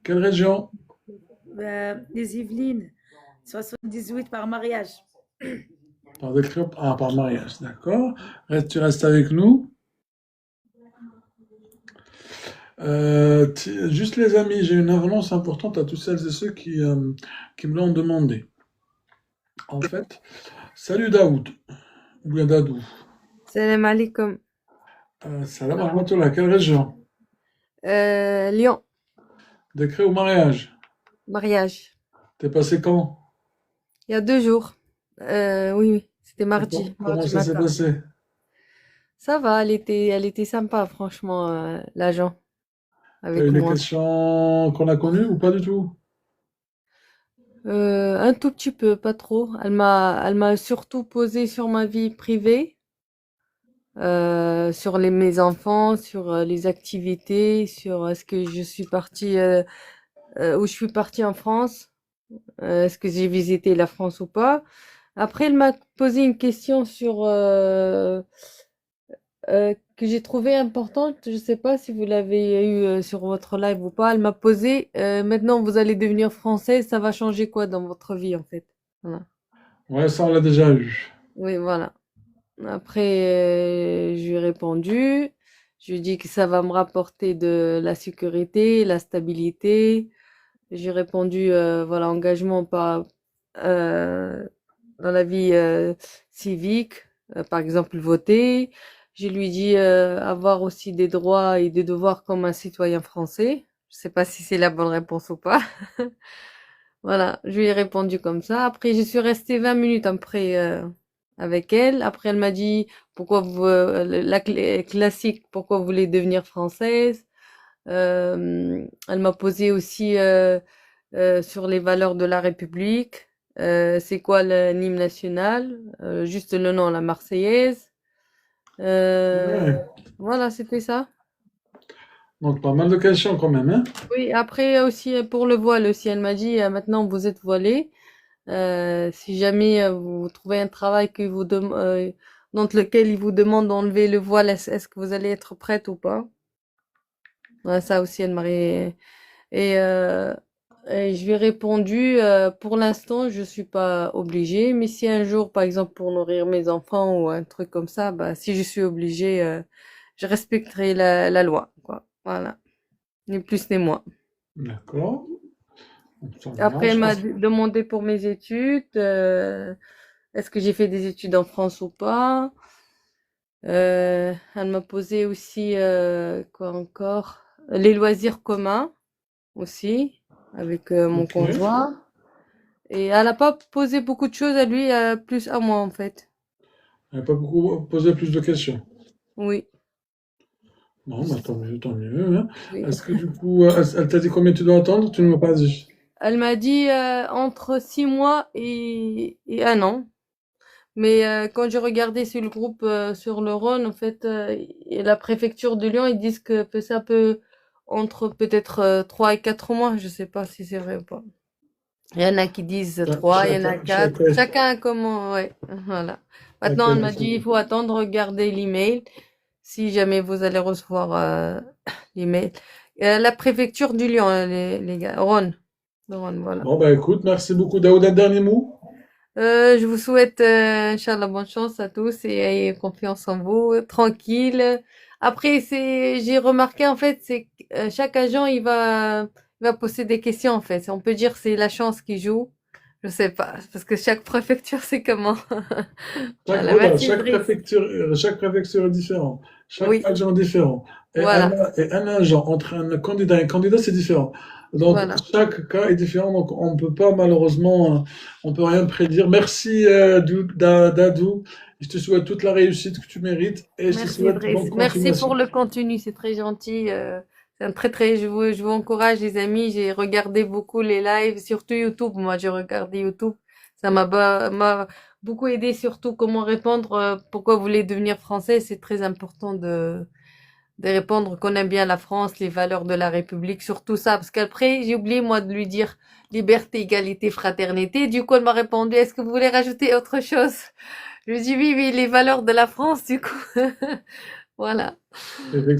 Quelle région? Les Yvelines, 78 par mariage. Par mariage, d'accord. Tu restes avec nous. Juste les amis, j'ai une annonce importante à tous celles et ceux qui me l'ont demandé. En fait, salut Daoud, ou bien Dadou. Salam alaikum. Salam rahmatullah, quelle région? Lyon, Décret ou mariage? mariage. T'es passé quand? Il y a 2 jours. Oui, oui, c'était Et mardi, comment mardi ça s'est matin. passé? Ça va, elle était sympa, franchement, l'agent, T'as eu avec des moi. questions qu'on a connues ou pas du tout? Un tout petit peu, pas trop. Elle m'a surtout posé sur ma vie privée, sur mes enfants, sur les activités, sur est-ce que je suis partie, où je suis partie en France, est-ce que j'ai visité la France ou pas. Après, elle m'a posé une question que j'ai trouvée importante. Je sais pas si vous l'avez eu sur votre live ou pas. Elle m'a posé, maintenant vous allez devenir français, ça va changer quoi dans votre vie en fait? Voilà. Ouais, ça on l'a déjà eu. Oui, voilà. Après, je lui ai répondu. Je lui ai dit que ça va me rapporter de la sécurité, la stabilité. J'ai répondu, voilà, engagement pas dans la vie civique, par exemple voter. Je lui dis avoir aussi des droits et des devoirs comme un citoyen français. Je sais pas si c'est la bonne réponse ou pas. Voilà, je lui ai répondu comme ça. Après, je suis restée 20 minutes après avec elle. Après, elle m'a dit pourquoi vous, classique, pourquoi vous voulez devenir française. Elle m'a posé aussi sur les valeurs de la République. C'est quoi l'hymne national? Juste le nom, la Marseillaise. Euh, Ouais. voilà, c'était ça. Donc pas mal de questions quand même, hein? Oui, après aussi pour le voile aussi, elle m'a dit maintenant vous êtes voilé. Si jamais vous trouvez un travail dans lequel il vous demande d'enlever le voile, est-ce que vous allez être prête ou pas? Ouais, ça aussi, elle m'a et, euh, et je lui ai répondu, pour l'instant, je suis pas obligée, mais si un jour, par exemple, pour nourrir mes enfants ou un truc comme ça, bah, si je suis obligée, je respecterai la loi, quoi. Voilà. Ni plus ni moins. D'accord. Ça Après, elle marche. m'a demandé pour mes études, est-ce que j'ai fait des études en France ou pas? Elle m'a posé aussi, quoi encore? Les loisirs communs aussi, avec mon Ok. conjoint. Et elle a pas posé beaucoup de choses à lui, plus à moi en fait. Elle n'a pas beaucoup posé plus de questions. Oui, Bon, bah tant mieux, hein. oui. Est-ce que du coup, elle t'a dit combien tu dois attendre? Tu ne m'as pas dit. Elle m'a dit entre 6 mois et 1 an. Mais quand j'ai regardé sur le groupe sur le Rhône, en fait, et la préfecture de Lyon, ils disent que ça peut entre peut-être 3 et 4 mois. Je sais pas si c'est vrai ou pas. Il y en a qui disent 3, il y en a 4. Chacun, Chacun comment, ouais, voilà. Maintenant, elle chacun m'a dit il faut attendre, regarder l'email si jamais vous allez recevoir l'email. La préfecture du Lyon, les gars, Rhône, de Rhône, voilà. Bon, bah écoute, merci beaucoup. Daoud, un dernier mot? Je vous souhaite, Inch'Allah, bonne chance à tous et ayez confiance en vous, tranquille. Après, j'ai remarqué en fait, c'est que chaque agent il va poser des questions en fait. On peut dire que c'est la chance qui joue. Je sais pas, parce que chaque préfecture c'est comment. Voilà, Voilà, merci Idriss. chaque préfecture est différente. Chaque Oui, agent est différent. voilà, Et un agent entre un candidat et un candidat, c'est différent. Donc, voilà. chaque cas est différent. Donc, on ne peut pas, malheureusement, on peut rien prédire. Merci, Dadou. Je te souhaite toute la réussite que tu mérites et je te Merci souhaite bonne Idriss. Merci pour continuation. le contenu, c'est très gentil. C'est un très, je vous encourage les amis. J'ai regardé beaucoup les lives, surtout YouTube. Moi, j'ai regardé YouTube. Ça m'a beaucoup aidé, surtout comment répondre, pourquoi vous voulez devenir français. C'est très important de répondre qu'on aime bien la France, les valeurs de la République, surtout ça. Parce qu'après, j'ai oublié moi de lui dire liberté, égalité, fraternité. Du coup, elle m'a répondu, est-ce que vous voulez rajouter autre chose? Je lui ai dit oui, oui, les valeurs de la France, du coup. Voilà.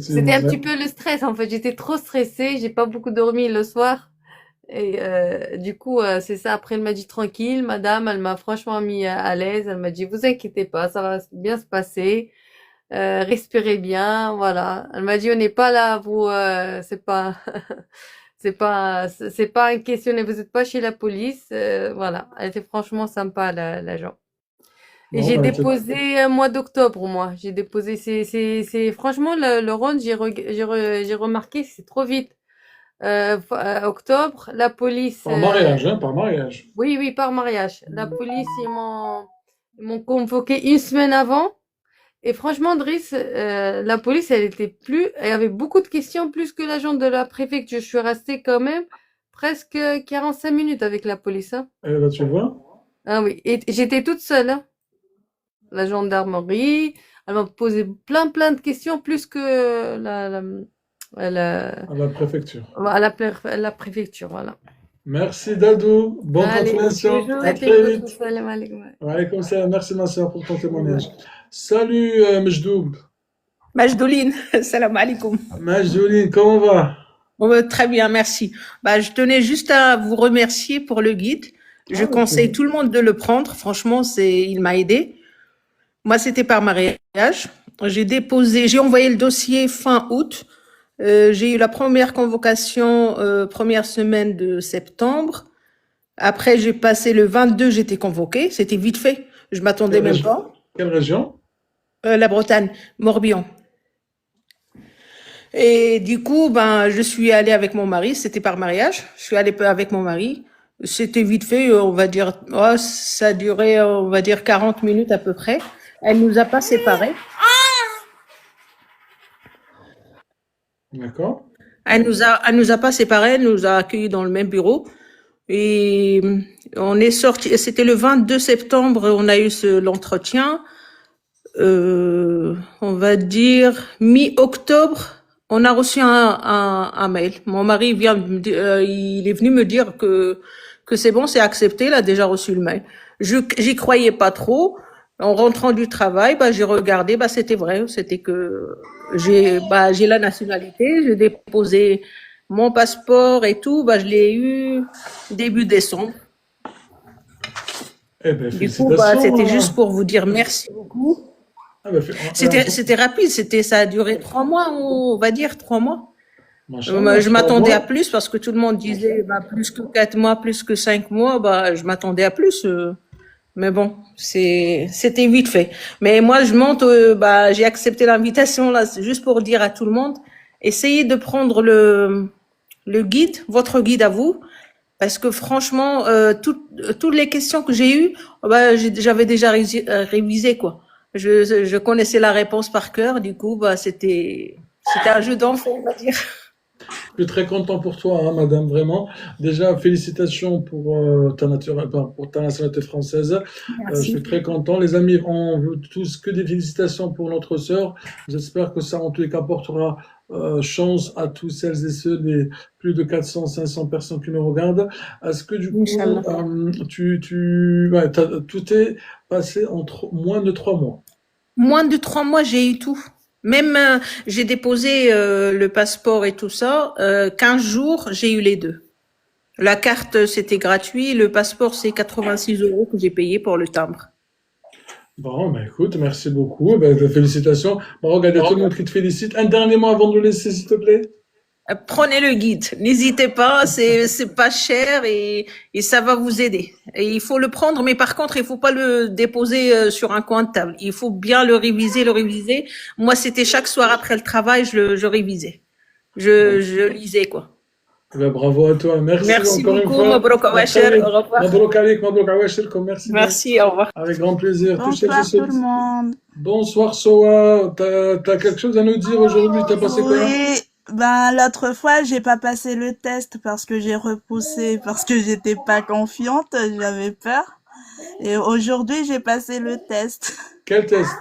C'était Effectivement. un petit peu le stress, en fait. J'étais trop stressée. J'ai pas beaucoup dormi le soir. Et du coup, c'est ça. Après, elle m'a dit tranquille, madame. Elle m'a franchement mis à l'aise. Elle m'a dit, vous inquiétez pas, ça va bien se passer. Respirez bien, voilà. Elle m'a dit, on n'est pas là, vous, c'est pas, c'est pas un questionnaire. Vous n'êtes pas chez la police, voilà. Elle était franchement sympa, l'agent. Et Bon, j'ai ben, déposé mois d'octobre, moi. J'ai déposé, franchement, le rôle, j'ai remarqué, c'est trop vite. Octobre, la police, par mariage, hein, par mariage. oui, oui, par mariage. La police, ils m'ont convoqué une semaine avant. Et franchement, Driss, la police, elle avait beaucoup de questions, plus que l'agent de la préfecture. Je suis restée quand même presque 45 minutes avec la police, hein. Eh ben, tu vois, Ah oui, et j'étais toute seule, hein. La gendarmerie, elle m'a posé plein de questions, plus que à la préfecture. la préfecture, voilà. Merci Dadou, bonne Allez, continuation, toujours à été très votre vite. salam alaikum. Alaykoum salam, merci ma soeur pour ton témoignage. Salut Mejdoub. Majdoline, salam alaikum. Majdoline, comment va? Très bien, merci. Je tenais juste à vous remercier pour le guide. Je conseille tout le monde de le prendre. Franchement, il m'a aidé. Moi, c'était par mariage. J'ai envoyé le dossier fin août. J'ai eu la première convocation, première semaine de septembre. Après, j'ai passé le 22, j'étais convoquée. C'était vite fait. Je m'attendais même pas. Quelle région? La Bretagne, Morbihan. Et du coup, je suis allée avec mon mari. C'était par mariage. Je suis allée avec mon mari. C'était vite fait, on va dire. Ça a duré, on va dire 40 minutes à peu près. Elle nous a pas séparés. D'accord. Elle nous a pas séparés. Elle nous a accueillis dans le même bureau. Et on est sorti. C'était le 22 septembre. On a eu l'entretien. On va dire mi-octobre. On a reçu un mail. Mon mari il est venu me dire que c'est bon, c'est accepté, il a déjà reçu le mail. J'y croyais pas trop. En rentrant du travail, j'ai regardé, c'était vrai, c'était que j'ai la nationalité, j'ai déposé mon passeport et tout, je l'ai eu début décembre. Eh ben, Du coup, félicitations. c'était juste pour vous dire merci beaucoup. C'était rapide, ça a duré 3 mois, on va dire 3 mois. Je m'attendais à plus parce que tout le monde disait plus que 4 mois, plus que 5 mois, je m'attendais à plus. Mais bon, c'était vite fait. Mais moi, je monte, j'ai accepté l'invitation là, c'est juste pour dire à tout le monde, essayez de prendre le guide, votre guide à vous, parce que franchement, toutes les questions que j'ai eues, j'avais déjà révisé quoi. Je connaissais la réponse par cœur, du coup, c'était un jeu d'enfant, on va dire. Je suis très content pour toi, hein, madame, vraiment. Déjà, félicitations pour pour ta nationalité française. Je suis très content. Les amis, on veut tous que des félicitations pour notre sœur. J'espère que ça, en tous les cas, portera chance à tous celles et ceux des plus de 400, 500 personnes qui nous regardent. Est-ce que du coup, tout est passé en moins de 3 mois? Moins de 3 mois, j'ai eu tout. Même j'ai déposé le passeport et tout ça. 15 jours, j'ai eu les deux. La carte, c'était gratuit. Le passeport, c'est 86 € que j'ai payé pour le timbre. Bon, écoute, merci beaucoup. Félicitations. Regardez, tout le monde qui te félicite. Un dernier mot avant de le laisser, s'il te plaît. Prenez le guide. N'hésitez pas, c'est pas cher et ça va vous aider. Et il faut le prendre, mais par contre, il faut pas le déposer sur un coin de table. Il faut bien le réviser. Moi, c'était chaque soir après le travail, je révisais. Je lisais, quoi. Bravo à toi. Merci encore beaucoup. Une fois. Mabrouk Awachir. Au revoir. Mabrouk alik, Mabrouk Awachirkom. Merci, au revoir. Avec grand plaisir. Bonsoir tout le monde. Bonsoir Soa. T'as quelque chose à nous dire aujourd'hui? T'as passé quoi? Oui, l'autre fois, j'ai pas passé le test parce que j'ai repoussé, parce que j'étais pas confiante, j'avais peur. Et aujourd'hui, j'ai passé le test. Quel test?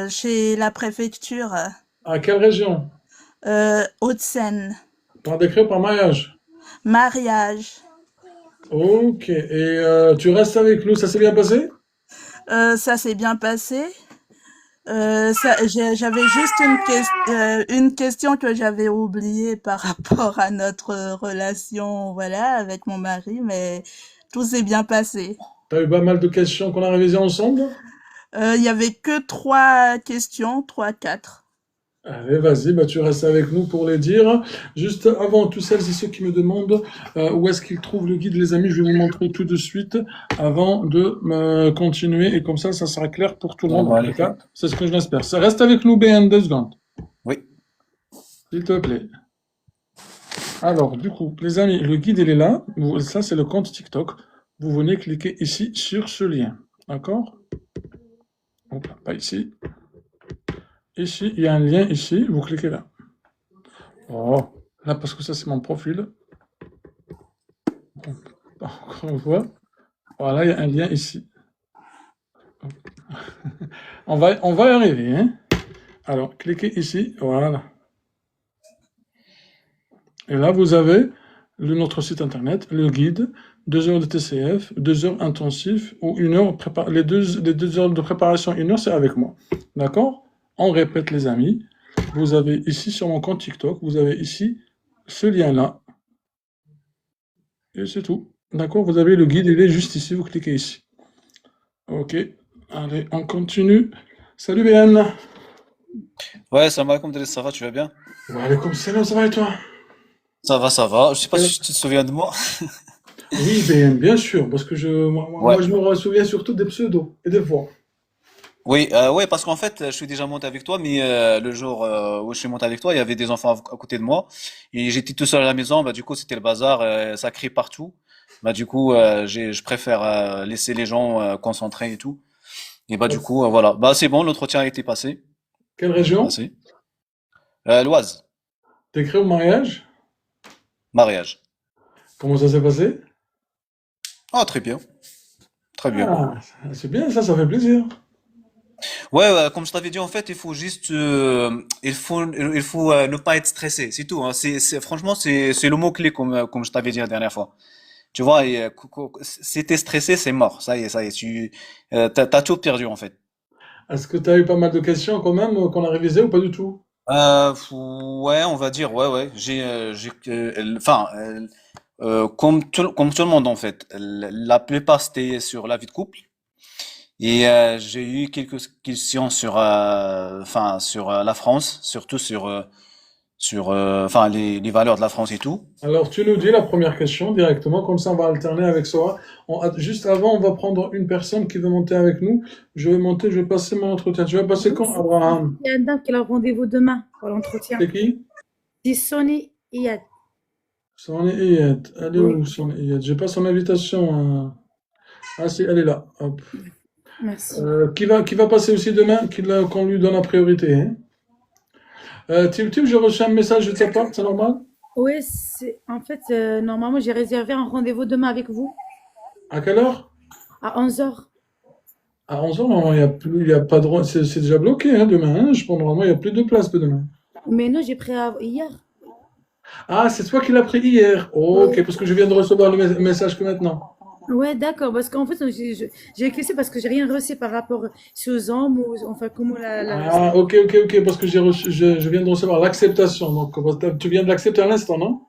Chez la préfecture. À quelle région? Hauts-de-Seine. Par décret, par mariage? Mariage. Ok. Et tu restes avec nous, ça s'est bien passé? Ça s'est bien passé. J'avais juste une question que j'avais oubliée par rapport à notre relation, voilà, avec mon mari, mais tout s'est bien passé. T'as eu pas mal de questions qu'on a révisées ensemble? Il y avait que 3 questions, 3, 4. Allez, vas-y, bah, tu restes avec nous pour les dire. Juste avant, tous celles et ceux qui me demandent où est-ce qu'ils trouvent le guide, les amis, je vais vous montrer tout de suite avant de continuer. Et comme ça sera clair pour tout le monde. En tout cas, c'est ce que je l'espère. Ça reste avec nous, BN, 2 secondes. Oui. S'il te plaît. Alors, du coup, les amis, le guide, il est là. Ça, c'est le compte TikTok. Vous venez cliquer ici sur ce lien. D'accord? Hop, pas ici. Ici, il y a un lien ici, vous cliquez là. Oh, là, parce que ça, c'est mon profil. Encore une fois. Voilà, il y a un lien ici. On va y arriver, hein. Alors, cliquez ici, voilà. Et là, vous avez notre site internet, le guide, 2 heures de TCF, 2 heures intensifs, ou 1 heure, les deux heures de préparation, 1 heure, c'est avec moi. D'accord? On répète, les amis. Vous avez ici, sur mon compte TikTok, vous avez ici ce lien-là. Et c'est tout. D'accord? Vous avez le guide, il est juste ici, vous cliquez ici. Ok. Allez, on continue. Salut BN. Ouais, salam alaikum, ça va, tu vas bien? Wa alaikum salam, ça va et toi? Ça va, ça va. Je sais pas si tu te souviens de moi. Oui, BN, bien sûr, parce que Ouais. moi, je me souviens surtout des pseudos et des voix. Oui, ouais, parce qu'en fait, je suis déjà monté avec toi, mais le jour où je suis monté avec toi, il y avait des enfants à côté de moi, et j'étais tout seul à la maison. Bah du coup, c'était le bazar, ça crie partout. Bah du coup, je préfère laisser les gens concentrés et tout. Et bah du coup, voilà. Bah c'est bon, l'entretien a été passé. Quelle région? Passé. L'Oise, T'es créé au mariage? mariage. Comment ça s'est passé? Ah, très bien, très bien. Ah, c'est bien, ça fait plaisir. Ouais, comme je t'avais dit, en fait, il faut juste, il faut ne pas être stressé, c'est tout. Hein. Franchement, c'est le mot clé comme je t'avais dit la dernière fois. Tu vois, et, si t'es stressé, c'est mort. Ça y est, t'as tout perdu en fait. Est-ce que tu as eu pas mal de questions quand même qu'on a révisées ou pas du tout? Ouais, on va dire, ouais, ouais. Enfin, comme tout le monde en fait. La plupart c'était sur la vie de couple. Et j'ai eu quelques questions sur, enfin, sur la France, surtout enfin, les valeurs de la France et tout. Alors, tu nous dis la première question directement, comme ça on va alterner avec Sora. Juste avant, on va prendre une personne qui veut monter avec nous. Je vais passer mon entretien. Tu vas passer quand, Abraham? Il y a une dame qui a rendez-vous demain pour l'entretien. C'est qui? C'est Sony Iyad. Son Iyad. Elle est Oui, où, Son Iyad? J'ai pas son invitation, hein. Ah si, elle est là. Hop. merci. Qui va passer aussi demain, qu'on lui donne la priorité, hein. Tim, j'ai reçu un message de ta part, c'est normal? Oui, en fait, normalement, j'ai réservé un rendez-vous demain avec vous À quelle heure? à 11 h. À 11 heures, normalement, il y a pas de, c'est déjà bloqué, hein, demain, hein. Je pense, normalement, il n'y a plus de place pour demain. Mais non, j'ai pris hier. Ah, c'est toi qui l'as pris hier. Oh, ok, Oui. parce que je viens de recevoir le message que maintenant. Ouais, d'accord. Parce qu'en fait, j'ai écrit parce que j'ai rien reçu par rapport aux hommes ou enfin comment Ah, ok, parce que je viens de recevoir l'acceptation. Donc, tu viens de l'accepter à l'instant, non?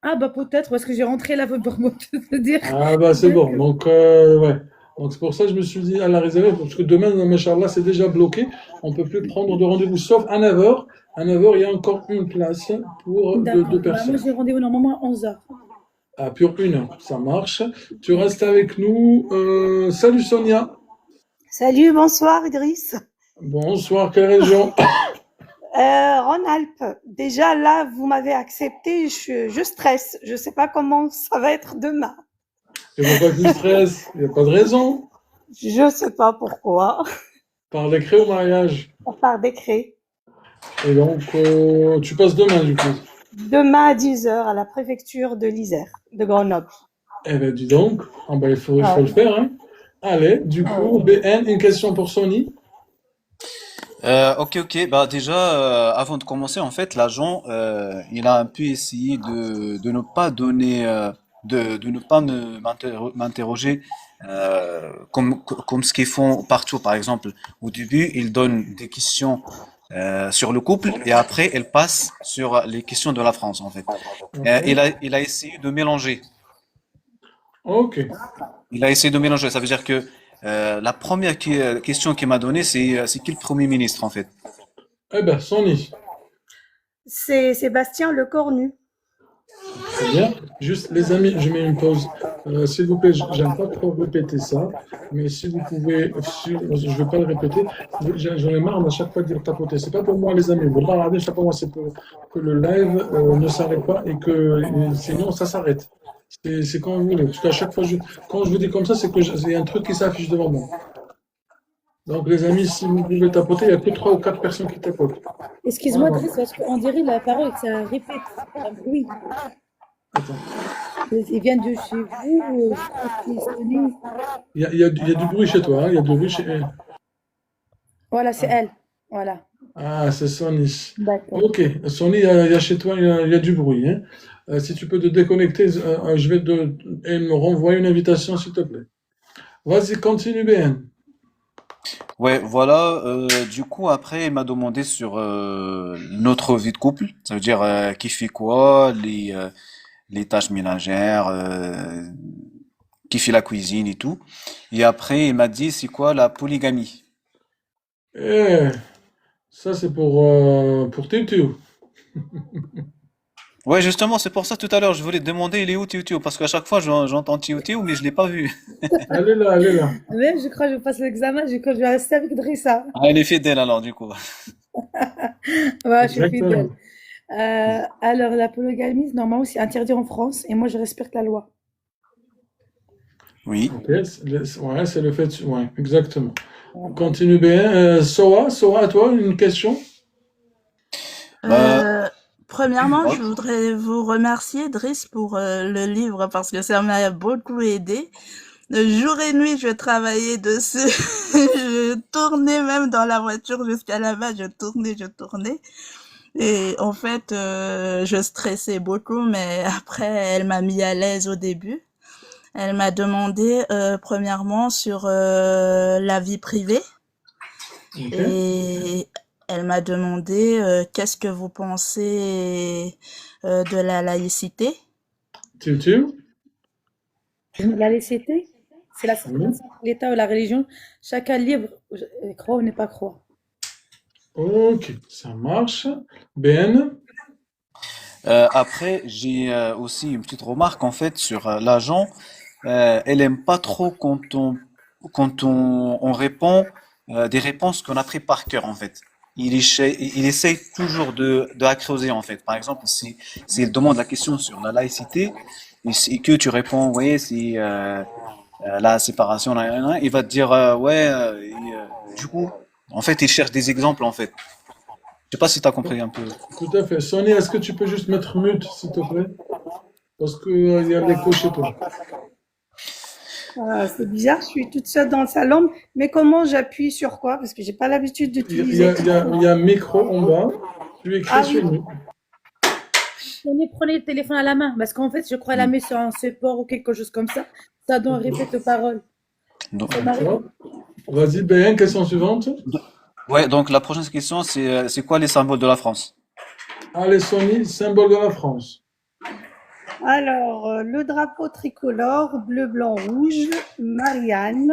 Ah bah peut-être parce que j'ai rentré là pour moi te dire. Ah, bah, c'est bon. D'accord. Donc, ouais. Donc, c'est pour ça que je me suis dit à la réserver, parce que demain, Inch'Allah, c'est déjà bloqué. On peut plus prendre de rendez-vous, sauf à 9 heures. À 9 heures, il y a encore une place pour deux D'accord. Bah moi personnes. j'ai rendez-vous normalement à 11 h. Ah, pure 1 heure, ça marche. Tu restes avec nous. Salut Sonia. Salut, bonsoir Idriss. Bonsoir, quelle région? Rhône-Alpes. Déjà là, vous m'avez accepté, je stresse. Je sais pas comment ça va être demain. Et pourquoi tu stresses? Il n'y a pas de raison. Je sais pas pourquoi. Par décret au mariage. Par décret. Et donc, tu passes demain, du coup. Demain à 10 heures à la préfecture de l'Isère, de Grenoble. Eh ben, dis donc. Ah ben, il Ah faut le oui. faire, hein. Allez, du Ah coup, oui. BN, une question pour Sony. Ok. Bah déjà, avant de commencer, en fait, l'agent, il a un peu essayé de ne pas donner de ne pas m'interroger comme ce qu'ils font partout. Par exemple, au début, ils donnent des questions sur le couple et après, ils passent sur les questions de la France, en fait. Ok. Il a essayé de mélanger. Ok. Il a essayé de mélanger. Ça veut dire que la première question qu'il m'a donnée, c'est qui le Premier ministre, en fait? Eh ben, Sonny, C'est Sébastien Lecornu. très bien. Juste, les amis, je mets une pause. S'il vous plaît, j'aime pas trop répéter ça, mais si vous pouvez, je vais pas le répéter. J'en ai marre à chaque fois de dire tapoter. C'est pas pour moi, les amis. Wallah, regardez, c'est pas pour moi, c'est pour que le live ne s'arrête pas et que sinon ça s'arrête. C'est quand vous voulez. Parce qu'à chaque fois, quand je vous dis comme ça, c'est que il y a un truc qui s'affiche devant moi. Donc, les amis, si vous pouvez tapoter, il n'y a que 3 ou 4 personnes qui tapotent. Excuse-moi, Voilà. Driss, parce qu'on dirait la parole que ça répète. Un bruit. Attends. Il vient de chez vous, je crois que c'est sonné. Il y a du bruit chez toi, hein. Il y a du bruit chez. Voilà, c'est Ah, elle. Voilà. ah, c'est Sony. D'accord. Ok, Sony, il y a chez toi, il y a du bruit, hein. Si tu peux te déconnecter, je vais et me renvoyer une invitation, s'il te plaît. Vas-y, continue bien. Ouais, voilà. Du coup, après, il m'a demandé sur notre vie de couple. Ça veut dire qui fait quoi, les tâches ménagères, qui fait la cuisine et tout. Et après, il m'a dit c'est quoi la polygamie. Eh, ça, c'est pour Tito. Ouais, justement, c'est pour ça tout à l'heure, je voulais te demander il est où Tiu Tiu, parce qu'à chaque fois j'entends Tiu Tiu, mais je l'ai pas vu. Elle est là, elle est là. Même, je crois que je passe l'examen, je crois que je vais rester avec Drissa. Ah, elle est fidèle alors, du coup. Ouais, je suis fidèle. Exactement. Alors, la polygamie, normalement, c'est interdit en France et moi, je respecte la loi. Oui. Ok, ouais, c'est le fait. Ouais, exactement. Continue bien. Soa, à toi, une question? Euh, Euh, Premièrement, ouais. je voudrais vous remercier, Driss, pour le livre parce que ça m'a beaucoup aidé. Jour et nuit, je travaillais dessus. Je tournais même dans la voiture jusqu'à là-bas. Je tournais, je tournais. Et en fait, je stressais beaucoup, mais après, elle m'a mis à l'aise au début. Elle m'a demandé, premièrement, sur la vie privée. Ok. Et elle m'a demandé, qu'est-ce que vous pensez de la laïcité? Tiu? La laïcité, c'est la Oui. séparation entre l'État et la religion. Chacun libre, croit ou n'est pas croit. Ok, ça marche. Ben, Après, j'ai aussi une petite remarque en fait sur l'agent. Elle aime pas trop quand on répond des réponses qu'on a pris par cœur en fait. Il essaye toujours de creuser en fait. Par exemple, s'il demande la question sur la laïcité et que tu réponds, oui, c'est la séparation, il va te dire, ouais, du coup, en fait, il cherche des exemples en fait. Je sais pas si tu as compris un peu. tout à fait. Sonny, est-ce que tu peux juste mettre mute, s'il te plaît? Parce que, il y a l'écho chez toi. C'est bizarre, je suis toute seule dans le salon, mais comment j'appuie sur quoi? Parce que j'ai pas l'habitude Il y a, il y d'utiliser. a, il y a- il y a un micro en bas. Tu écris Ah oui, sur mute. Prenez le téléphone à la main, parce qu'en fait, je crois la mettre sur un support ou quelque chose comme ça. Ça doit répéter aux paroles. Donc, Ça m'arrive. D'accord. Vas-y, Ben, question suivante. ouais, donc la prochaine question, c'est quoi les symboles de la France? Allez, Sonny, symbole de la France. alors le drapeau tricolore, bleu, blanc, rouge, Marianne,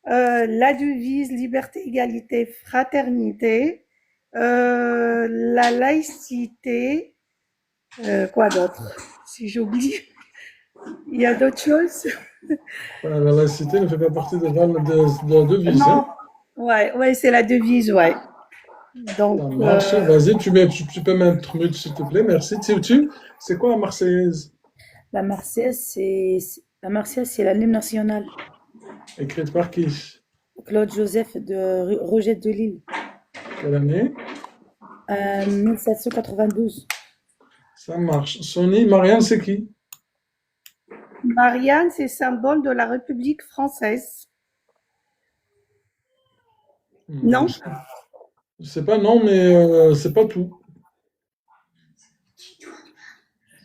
la devise liberté, égalité, fraternité, la laïcité, quoi d'autre? Si j'oublie, il y a d'autres choses? Voilà, la laïcité ne fait pas partie de la devise, Non, hein. ouais, c'est la devise, ouais. Donc, Ça marche. Vas-y, tu peux mettre mute, s'il te plaît. Merci. Tiu, c'est quoi la Marseillaise? La Marseillaise, c'est l'hymne national. Écrite par qui? Claude Joseph de Roger de Lille. Quelle année? 1792. Ça marche. Sonny, Marianne, c'est qui? Marianne, c'est symbole de la République française. Non? Je sais pas, non, mais c'est pas tout.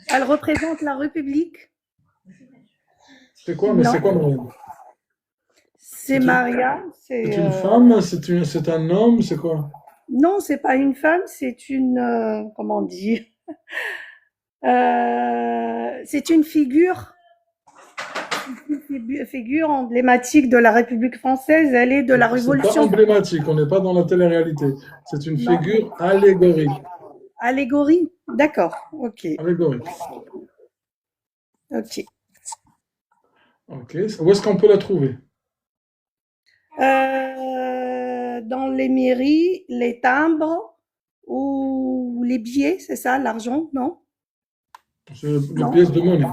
Elle représente la République. C'est quoi, mais c'est quoi, Non, Marianne? c'est Maria. C'est une femme, c'est un homme, c'est quoi? Non, c'est pas une femme, c'est une, comment on dit? C'est une figure emblématique de la République française. Elle est de la C'est pas Révolution. emblématique, on n'est pas dans la télé-réalité. C'est une Non. figure allégorique. Allégorie? D'accord. Ok. Allégorique. Ok. Ok. Où est-ce qu'on peut la trouver? Dans les mairies, les timbres ou les billets, c'est ça, l'argent, non? C'est les Non? pièces de monnaie.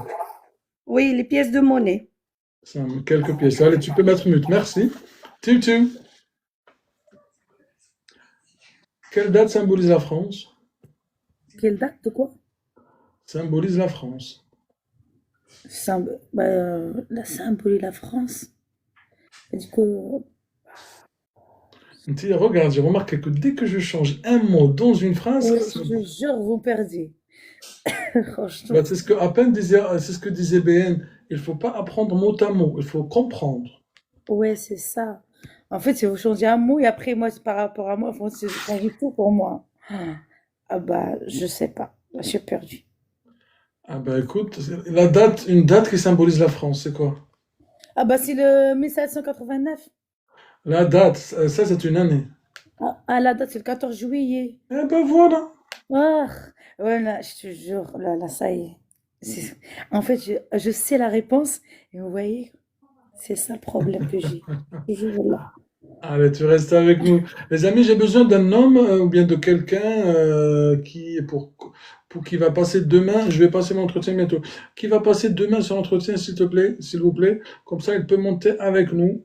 Oui, les pièces de monnaie. C'est quelques pièces. Allez, tu peux mettre mute. Merci. Tu. Quelle date symbolise la France? Quelle date de quoi? Symbolise la France. La symbole la France. Du coup, Regarde, j'ai remarqué que dès que je change un mot dans une phrase, oui, je te jure, vous perdez. Franchement. bah, c'est ce que disait BN. Il faut pas apprendre mot à mot, il faut comprendre. Ouais, c'est ça. En fait, si vous changez un mot et après, moi, c'est par rapport à moi, enfin, c'est changé tout pour moi. Ah bah, je sais pas. Je suis perdue. Ah bah écoute, une date qui symbolise la France, c'est quoi? Ah bah, c'est le 1789. La date, ça c'est une année. Ah, la date, c'est le 14 juillet. Eh ben voilà. Ah, ouais, là, je te jure, là, ça y est. En fait, je sais la réponse et vous voyez, c'est ça le problème que j'ai. Toujours là. Allez, tu restes avec nous. Les amis, j'ai besoin d'un homme ou bien de quelqu'un qui va passer demain. Je vais passer mon entretien bientôt. Qui va passer demain son entretien, s'il vous plaît. Comme ça, il peut monter avec nous.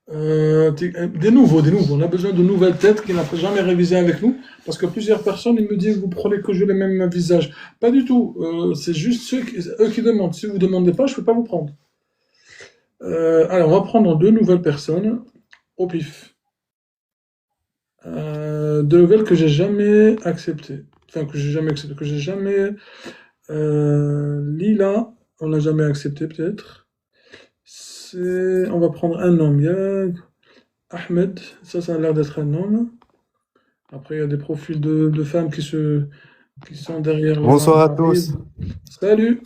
Des nouveaux. On a besoin de nouvelles têtes qui n'ont jamais révisé avec nous. Parce que plusieurs personnes, ils me disent, vous prenez que je les mêmes visages. Pas du tout. C'est juste eux qui demandent. Si vous ne demandez pas, je ne peux pas vous prendre. Alors, on va prendre deux nouvelles personnes au pif. De nouvelles que j'ai jamais acceptées. Enfin, que j'ai jamais accepté. Que j'ai jamais. Lila, on l'a jamais accepté peut-être. On va prendre un homme. Il y a Ahmed, ça a l'air d'être un homme. Après, il y a des profils de femmes qui sont derrière. Bonsoir à tous. Salut.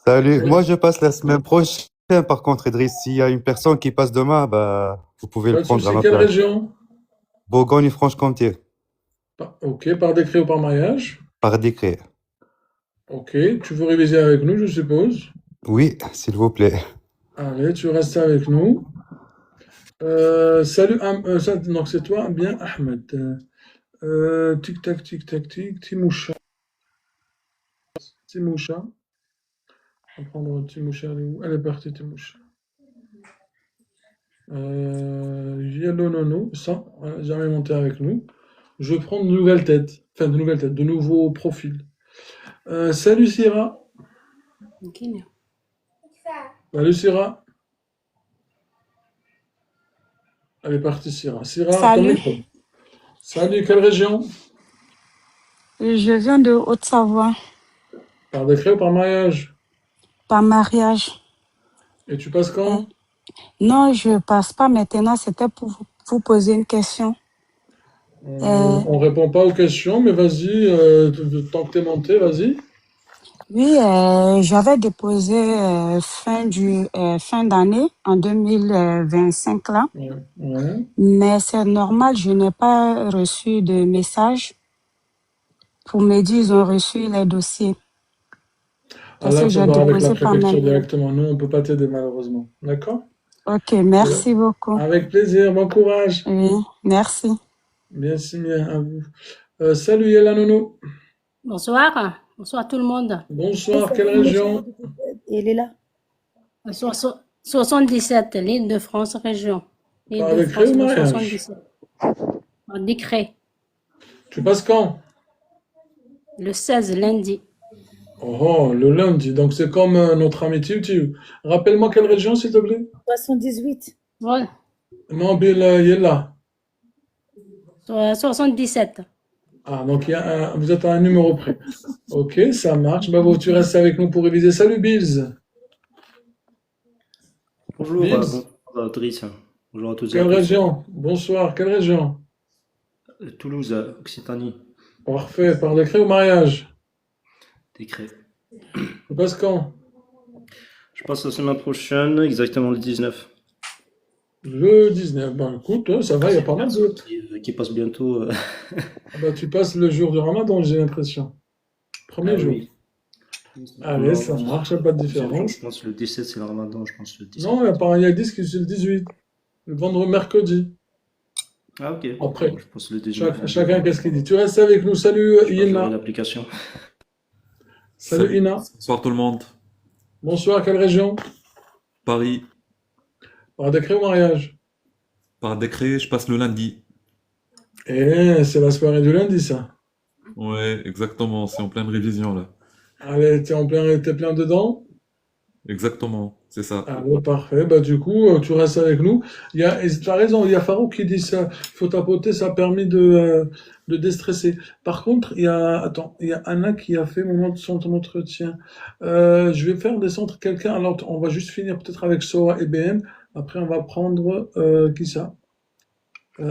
Salut. Moi, je passe la semaine prochaine. Par contre, Idriss, s'il y a une personne qui passe demain, bah, vous pouvez le prendre à ma quelle place. région? Bourgogne-Franche-Comté. Ok, par décret ou par mariage? Par décret. Ok, tu veux réviser avec nous, je suppose? Oui, s'il vous plaît. Allez, tu restes avec nous. Salut, donc c'est toi, bien Ahmed. Tic-tac, tic-tac, tic, Timoucha. On va prendre Timoucha, elle est où? Elle est partie, Timoucha. Yellow Nono, ça, elle n'a jamais monté avec nous. Je vais prendre de nouvelles têtes, de nouveaux profils. Salut Syrah. Salut Syrah. Elle est partie Syrah. Syrah, ton Salut. micro. Salut, quelle région? Je viens de Haute-Savoie, Par décret ou par mariage? par mariage. Et tu passes quand? Non, je passe pas maintenant, c'était pour vous poser une question. On répond pas aux questions, mais vas-y, tant que t'es monté, vas-y. Oui, j'avais déposé fin d'année, en 2025 là, Ouais. mais c'est normal, je n'ai pas reçu de message pour me dire ils ont reçu les dossiers. Parce Là, que il faut j'ai voir avec la déposé par préfecture mail. directement. Nous, on peut pas t'aider malheureusement. D'accord? Ok, merci beaucoup. Avec plaisir, bon courage. Oui, merci. Merci bien à vous. Salut Yella Nono. Bonsoir. Bonsoir tout le monde. Bonsoir, quelle région? Et elle est là. 77, l'Île-de-France région. Par décret ou mariage? 77. Par décret. Tu passes quand? Le 16, lundi. Oh, le lundi. Donc c'est comme notre ami Tiu. Rappelle-moi quelle région, s'il te plaît? 78. Voilà. Non, Yella. 77. Ah, donc vous êtes à un numéro près. Ok, ça marche. Bah, tu restes avec nous pour réviser. Salut Bills. Bonjour, Bills, bonjour Driss. Bonjour à toutes et à quelle tous. région? Bonsoir, quelle région? Toulouse, Occitanie, Parfait, par décret ou mariage? décret. Tu passes quand? Je passe la semaine prochaine, exactement le 19. Le 19. Ben écoute, ça va, il y a pas mal de... Qui passe bientôt. Ah bah, tu passes le jour du Ramadan, j'ai l'impression. Premier Ah jour. oui. Allez, ça Non, marche, il n'y a pas de différence. je pense que le 17 c'est le Ramadan, je pense le 17. Non, il y a 10 qui c'est le 18. Le vendredi, mercredi. Ah ok. Après, Je pense le 19. chacun qu'est-ce qu'il dit. Tu restes avec nous. Salut Je vais Ina. l'application. Salut Ina. Bonsoir tout le monde. Bonsoir, quelle région? Paris, Par décret ou mariage? par décret, je passe le lundi. Eh, c'est la soirée du lundi, ça. Ouais, exactement, c'est en pleine révision là. Allez, t'es plein dedans? Exactement, c'est ça. Allez, parfait. Bah, du coup, tu restes avec nous. Tu as raison, il y a Farouk qui dit ça. Il faut tapoter, ça a permis de déstresser. Par contre, il y a Anna qui a fait son entretien. Je vais faire descendre quelqu'un. Alors, on va juste finir peut-être avec Soa et BN. Après, on va prendre, qui ça?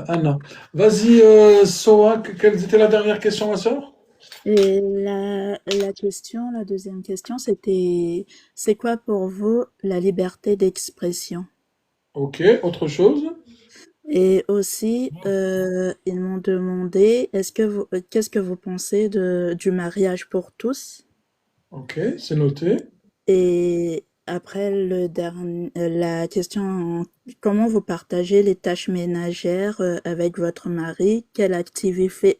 Anna. Vas-y, Soa, quelle était la dernière question, ma sœur? Et la deuxième question, c'était, c'est quoi pour vous la liberté d'expression? Ok, autre chose? Et aussi, ils m'ont demandé, qu'est-ce que vous pensez du mariage pour tous? Ok, c'est noté. Et après, la question, comment vous partagez les tâches ménagères avec votre mari? Quelle activité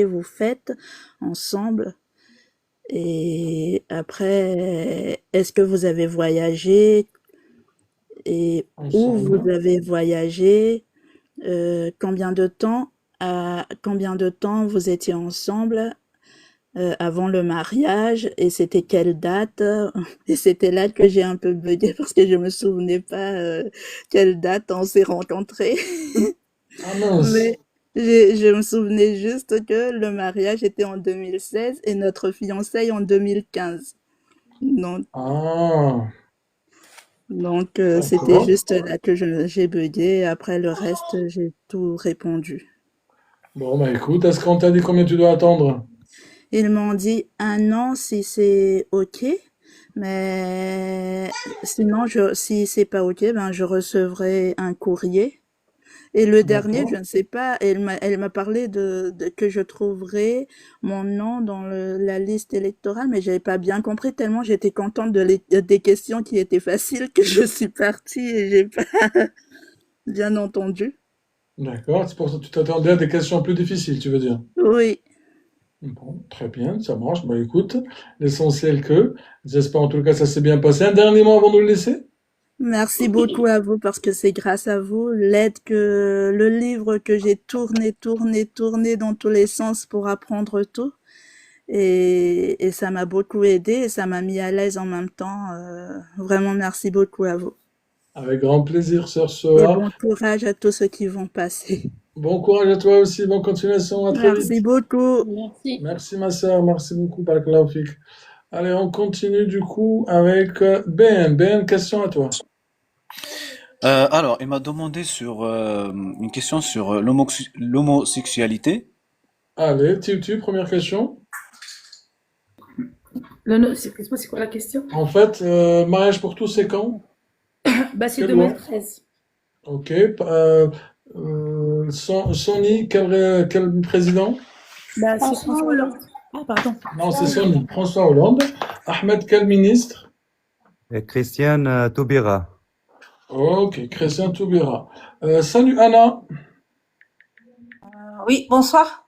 vous faites ensemble? Et après, est-ce que vous avez voyagé? Et où vous Ensemble. avez voyagé? Combien de temps vous étiez ensemble avant le mariage et c'était quelle date? Et c'était là que j'ai un peu bugué parce que je me souvenais pas quelle date on s'est rencontrés. Ah mince. Mais je me souvenais juste que le mariage était en 2016 et notre fiançailles en 2015. Donc, Ah, c'était d'accord. juste là que j'ai bugué. Après le reste, j'ai tout répondu. Bon, bah écoute, est-ce qu'on t'a dit combien tu dois attendre? Ils m'ont dit 1 an si c'est OK, mais sinon, si c'est pas OK, ben, je recevrai un courrier. Et le dernier, je D'accord. ne sais pas, elle m'a parlé que je trouverai mon nom dans la liste électorale, mais j'avais pas bien compris tellement j'étais contente des questions qui étaient faciles que je suis partie et j'ai pas bien entendu. D'accord, c'est pour ça que tu t'attendais à des questions plus difficiles, tu veux dire? Oui. Bon, très bien, ça marche. Bah écoute, l'essentiel que, j'espère en tout cas ça s'est bien passé. Un dernier mot avant de le laisser? Merci beaucoup à vous parce que c'est grâce à vous, le livre que j'ai tourné dans tous les sens pour apprendre tout. Et ça m'a beaucoup aidé et ça m'a mis à l'aise en même temps. Vraiment, merci beaucoup à vous. Avec grand plaisir, sœur Et Soa. bon courage à tous ceux qui vont passer. Bon courage à toi aussi, bonne continuation, à très Merci vite. beaucoup. Merci. Merci ma sœur, merci beaucoup, barakallahu fik. Allez, on continue du coup avec Ben. Ben, question à toi. Alors, il m'a demandé sur une question sur l'homosexualité. Allez, première question. C'est quoi la question? En fait, mariage pour tous, c'est quand? Bah, c'est Quelle loi? 2013. Ok. Sony, quel président? Bah, c'est François François Hollande. Hollande. Ah, pardon. Non, c'est Sony. François Hollande. Ahmed, quel ministre? Et Christiane Taubira. Ok, Christian Taubira. Salut Anna. Oui, bonsoir.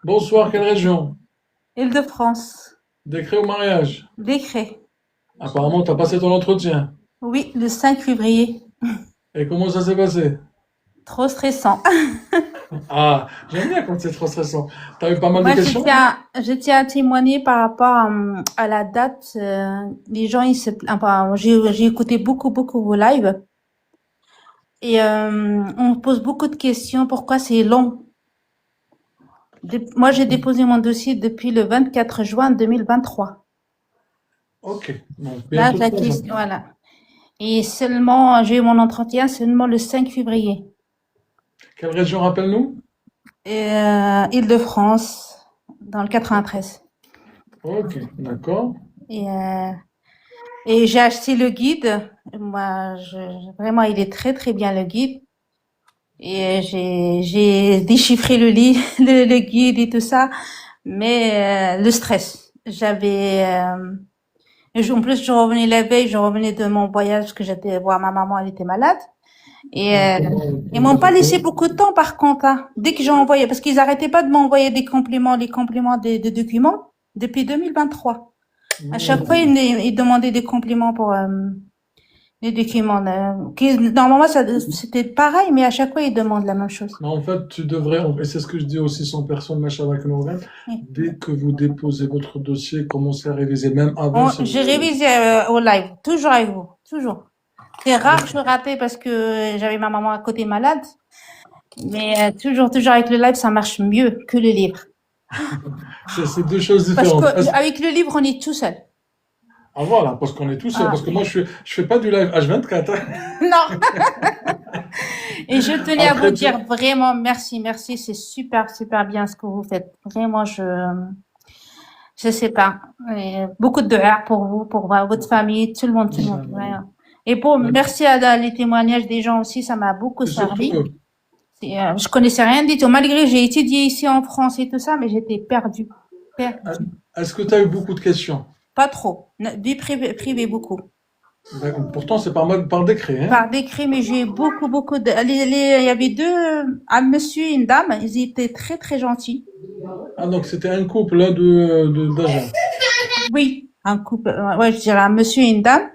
Bonsoir, quelle région? Île-de-France. Décret ou mariage? Décret. Apparemment, tu as passé ton entretien. Oui, le 5 février. Et comment ça s'est passé? Trop stressant. Ah, j'aime bien quand c'est trop stressant. Tu as eu pas mal de Moi, questions? je tiens à témoigner par rapport à la date. Les gens, enfin, j'ai écouté beaucoup vos lives. Et on pose beaucoup de questions. Pourquoi c'est long? Moi, j'ai déposé mon dossier depuis le 24 juin 2023. Ok. Donc, Là, bientôt la 3 ans. question, voilà. Et seulement, j'ai eu mon entretien seulement le 5 février. Quelle région, rappelle-nous? Île-de-France, dans le 93. Ok, d'accord. Et, et j'ai acheté le guide. Moi, vraiment, il est très, très bien, le guide. Et j'ai déchiffré le guide et tout ça. Mais le stress. En plus, je revenais la veille, je revenais de mon voyage parce que j'étais voir ma maman, elle était malade. Et ils m'ont pas laissé beaucoup de temps, par contre, hein. Dès que j'ai envoyé, parce qu'ils arrêtaient pas de m'envoyer les compléments de documents depuis 2023. À chaque fois, ils demandaient des compléments pour les documents. Normalement, c'était pareil, mais à chaque fois, ils demandent la même chose. Mais en fait, tu devrais, et c'est ce que je dis aussi sans personne, machin avec Morgan, dès que vous déposez votre dossier, commencez à réviser, même avant. J'ai révisé au live, toujours avec vous, toujours. C'est rare que je ratais parce que j'avais ma maman à côté malade. Mais toujours avec le live, ça marche mieux que le livre. C'est deux choses différentes. Parce qu'avec le livre, on est tout seul. Ah voilà, parce qu'on est tout seul. Parce que moi, je fais pas du live H24. Hein. Non. Et je tenais à vous dire vraiment merci. C'est super bien ce que vous faites. Vraiment, je sais pas. Et beaucoup de dua pour vous, pour votre famille, tout le monde. Vraiment. Et merci à les témoignages des gens aussi, ça m'a beaucoup servi. Je connaissais rien du tout, malgré j'ai étudié ici en France et tout ça, mais j'étais perdue. Est-ce que tu as eu beaucoup de questions? Pas trop. Du privé beaucoup. Pourtant, c'est par décret. Hein? Par décret, mais j'ai eu beaucoup de... Il y avait un monsieur et une dame, ils étaient très, très gentils. Ah, donc c'était un couple là d'agents. Oui, un couple, ouais, je dirais un monsieur et une dame.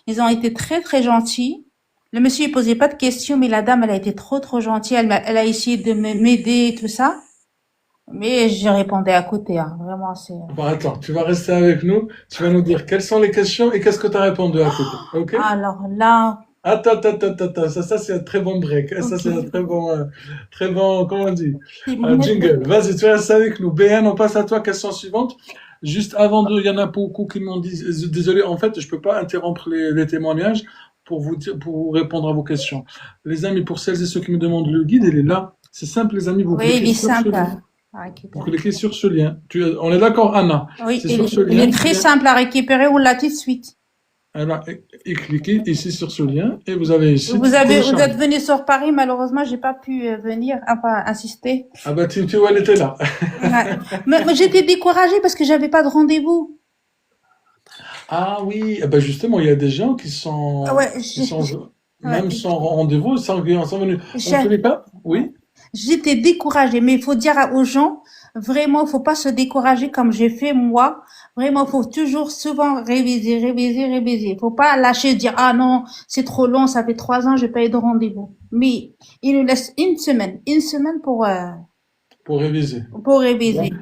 Ils ont été très, très gentils. Le monsieur, il posait pas de questions, mais la dame, elle a été trop gentille. Elle a essayé de m'aider et tout ça. Mais je répondais à côté, hein. Vraiment, c'est... Bon, attends, tu vas rester avec nous. Tu vas nous dire quelles sont les questions et qu'est-ce que tu as répondu à côté. Ok? Alors là... Attends. Ça c'est un très bon break. Okay. Ça, c'est un très bon, comment on dit? Jingle. Vas-y, tu restes avec nous. BN, on passe à toi. Question suivante. Juste avant il y en a beaucoup qui m'ont dit, désolé, en fait, je peux pas interrompre les témoignages pour vous répondre à vos questions. Les amis, pour celles et ceux qui me demandent le guide, il est là. C'est simple, les amis. Vous il est simple. Vous cliquez sur ce lien. On est d'accord, Anna? Oui, il est très simple à récupérer. On l'a tout de suite. Alors, et cliquez ici sur ce lien et vous avez ici. Vous êtes venu sur Paris, malheureusement, j'ai pas pu venir, insister. Ah bah tu vois, elle était là. Ouais. Mais j'étais découragée parce que j'avais pas de rendez-vous. Ah oui, bah justement, il y a des gens qui sont, même sans rendez-vous, sans venir. On ne connaît pas? Oui. J'étais découragée, mais il faut dire aux gens, vraiment, il faut pas se décourager comme j'ai fait moi. Vraiment, il faut toujours souvent réviser. Il faut pas lâcher, dire, ah non, c'est trop long, ça fait 3 ans, j'ai pas eu de rendez-vous. Mais il nous laisse une semaine pour réviser.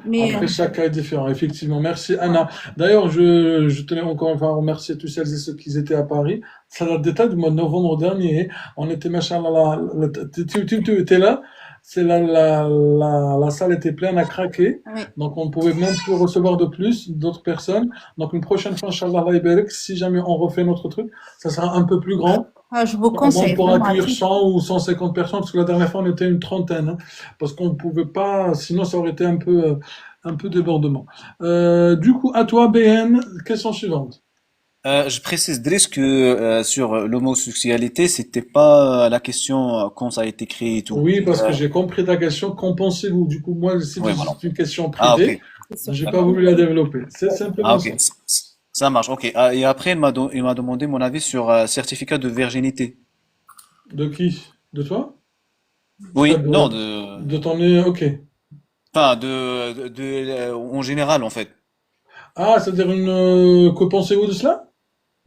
Mais après, chaque cas est différent, effectivement. Merci, Anna. D'ailleurs, je tenais encore une fois à remercier tous celles et ceux qui étaient à Paris. Ça date du mois de novembre dernier. On était, machallah, tu étais là. C'est la salle était pleine à craquer. Oui. Donc, on ne pouvait même plus recevoir d'autres personnes. Donc, une prochaine fois, Inch'Allah, si jamais on refait notre truc, ça sera un peu plus grand. Ah, je vous conseille. On pourra accueillir 100 ou 150 personnes, parce que la dernière fois, on était une trentaine. Hein, parce qu'on ne pouvait pas, sinon ça aurait été un peu débordement. Du coup, à toi, BN, question suivante. Je précise, Driss, que sur l'homosexualité, c'était pas la question quand ça a été créé et tout. Oui, parce que j'ai compris ta question. Qu'en pensez-vous? Du coup, moi, c'est une question privée. J'ai pas voulu la développer. C'est simplement ça. Ça marche, ok. Et après, il m'a demandé mon avis sur certificat de virginité. De qui? De toi? Oui, non, de ton... Ok. Enfin, en général, en fait. Ah, c'est-à-dire que pensez-vous de cela?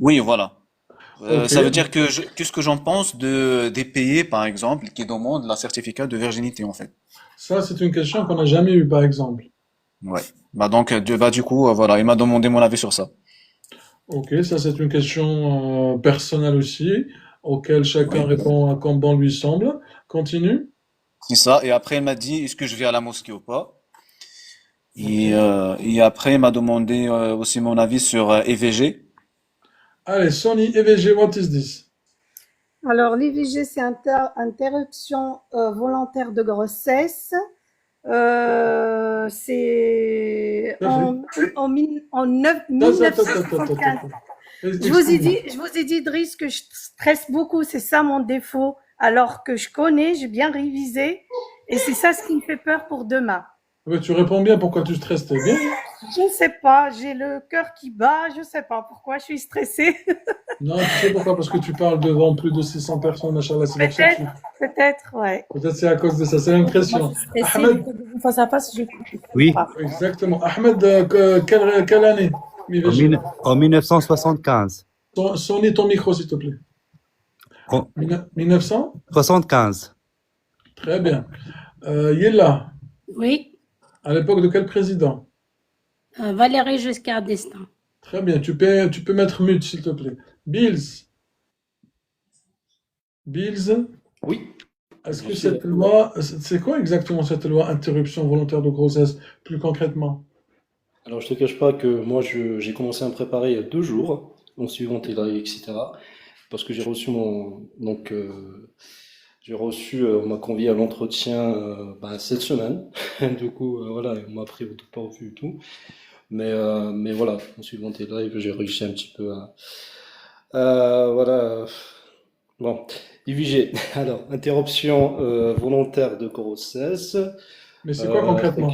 Oui, voilà. Okay. Ça veut dire qu'est-ce que j'en pense des pays, par exemple, qui demandent la certificat de virginité, en fait. Ça, c'est une question qu'on n'a jamais eue, par exemple. Ouais. Du coup, voilà, il m'a demandé mon avis sur ça. Ok, ça c'est une question personnelle aussi, auquel chacun répond comme bon lui semble. Continue. C'est ça. Et après, elle m'a dit, est-ce que je vais à la mosquée ou pas? Et après, il m'a demandé aussi mon avis sur EVG. Allez, Sony EVG, what is this? Alors, l'IVG, c'est interruption volontaire de grossesse. C'est en 1975. Je vous ai dit, Driss, que je stresse beaucoup. C'est ça mon défaut. Alors que je connais, j'ai bien révisé. Et c'est ça ce qui me fait peur pour demain. Ouais, tu réponds bien, pourquoi tu stresses? T'es bien? Je ne sais pas, j'ai le cœur qui bat, je ne sais pas pourquoi je suis stressée. Non, tu sais pourquoi? Parce que tu parles devant plus de 600 personnes, machallah, c'est pour ça que Peut-être, ouais. peut-être c'est à cause de ça, c'est l'impression. Ahmed, Face à face, je Oui, exactement. Ahmed, quelle année? en 1975. Sonnez ton micro, s'il te plaît. En 1900? 75. Très bien. Yella, Oui, à l'époque de quel président? Valérie Giscard d'Estaing. Très bien, tu peux mettre mute, s'il te plaît. Bills, Oui. est-ce que Merci. cette loi, c'est quoi exactement cette loi interruption volontaire de grossesse, plus concrètement? Alors, je te cache pas que moi, j'ai commencé à me préparer il y a 2 jours, en suivant tes lives, etc. Parce que j'ai reçu on m'a convié à l'entretien cette semaine. Du coup, voilà, on m'a pris au tout pas au vu et tout. Mais voilà, en suivant tes lives, j'ai réussi un petit peu voilà. Bon, IVG. Alors, interruption volontaire de grossesse. Mais c'est quoi concrètement?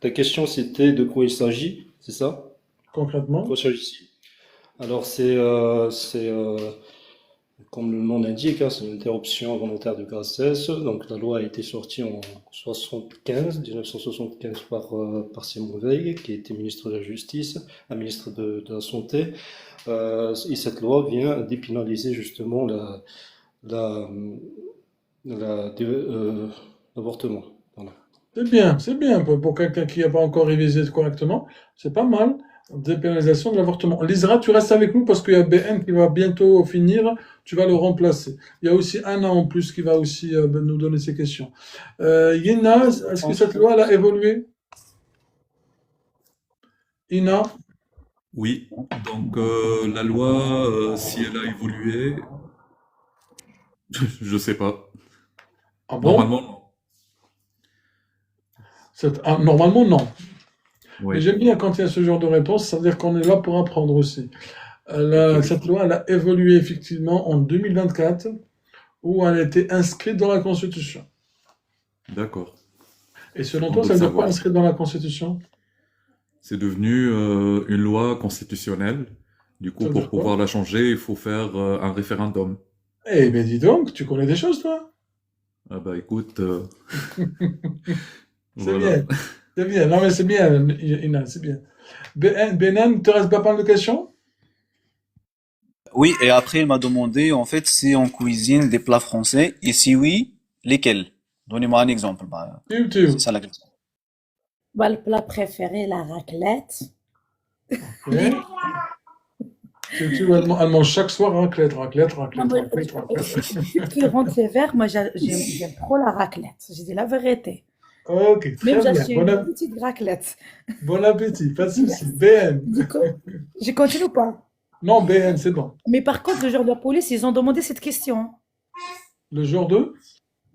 La question c'était de quoi il s'agit, c'est ça? Concrètement? De quoi s'agit-il? Alors, comme le nom l'indique, hein, c'est une interruption volontaire de grossesse. Donc, la loi a été sortie en 1975 par Simone Veil, qui était ministre de la Justice, un ministre de la Santé. Et cette loi vient dépénaliser justement l'avortement. Voilà. C'est bien pour quelqu'un qui n'a pas encore révisé correctement, c'est pas mal. Dépénalisation de l'avortement. Lisra, tu restes avec nous parce qu'il y a BN qui va bientôt finir, tu vas le remplacer. Il y a aussi Anna en plus qui va aussi nous donner ses questions. Yena, est-ce que cette loi elle a évolué? Ina? Oui, donc la loi, si elle a évolué, je sais pas. Ah bon? Normalement, non. Normalement, non. Oui. Mais j'aime bien quand il y a ce genre de réponse, ça veut dire qu'on est là pour apprendre aussi. Cette loi, elle a évolué effectivement en 2024, où elle a été inscrite dans la Constitution. D'accord. Et selon On toi, peut ça veut le dire quoi savoir. inscrite dans la Constitution? C'est devenu une loi constitutionnelle. Du coup, Ça veut pour dire quoi? pouvoir la changer, il faut faire un référendum. Eh ben dis donc, tu connais des choses, toi? Ah bah écoute, C'est voilà. bien, c'est bien. Non mais c'est bien, Ina, c'est bien. Benan, te reste pas mal de questions? Oui, et après, il m'a demandé, en fait, si on cuisine des plats français, et si oui, lesquels? Donnez-moi un exemple. C'est ça la question. Bah, le plat préféré, la raclette. Ouais. Elle mange chaque soir raclette. Non, mais, qui rentre les verres, moi j'aime trop la raclette. J'ai dit la vérité. Ok, très Même bien. j'achète une petite raclette. Bon appétit, pas de souci. BN. Je continue ou pas? Non, BN, c'est bon. Mais par contre, le genre de police, ils ont demandé cette question. Le genre de?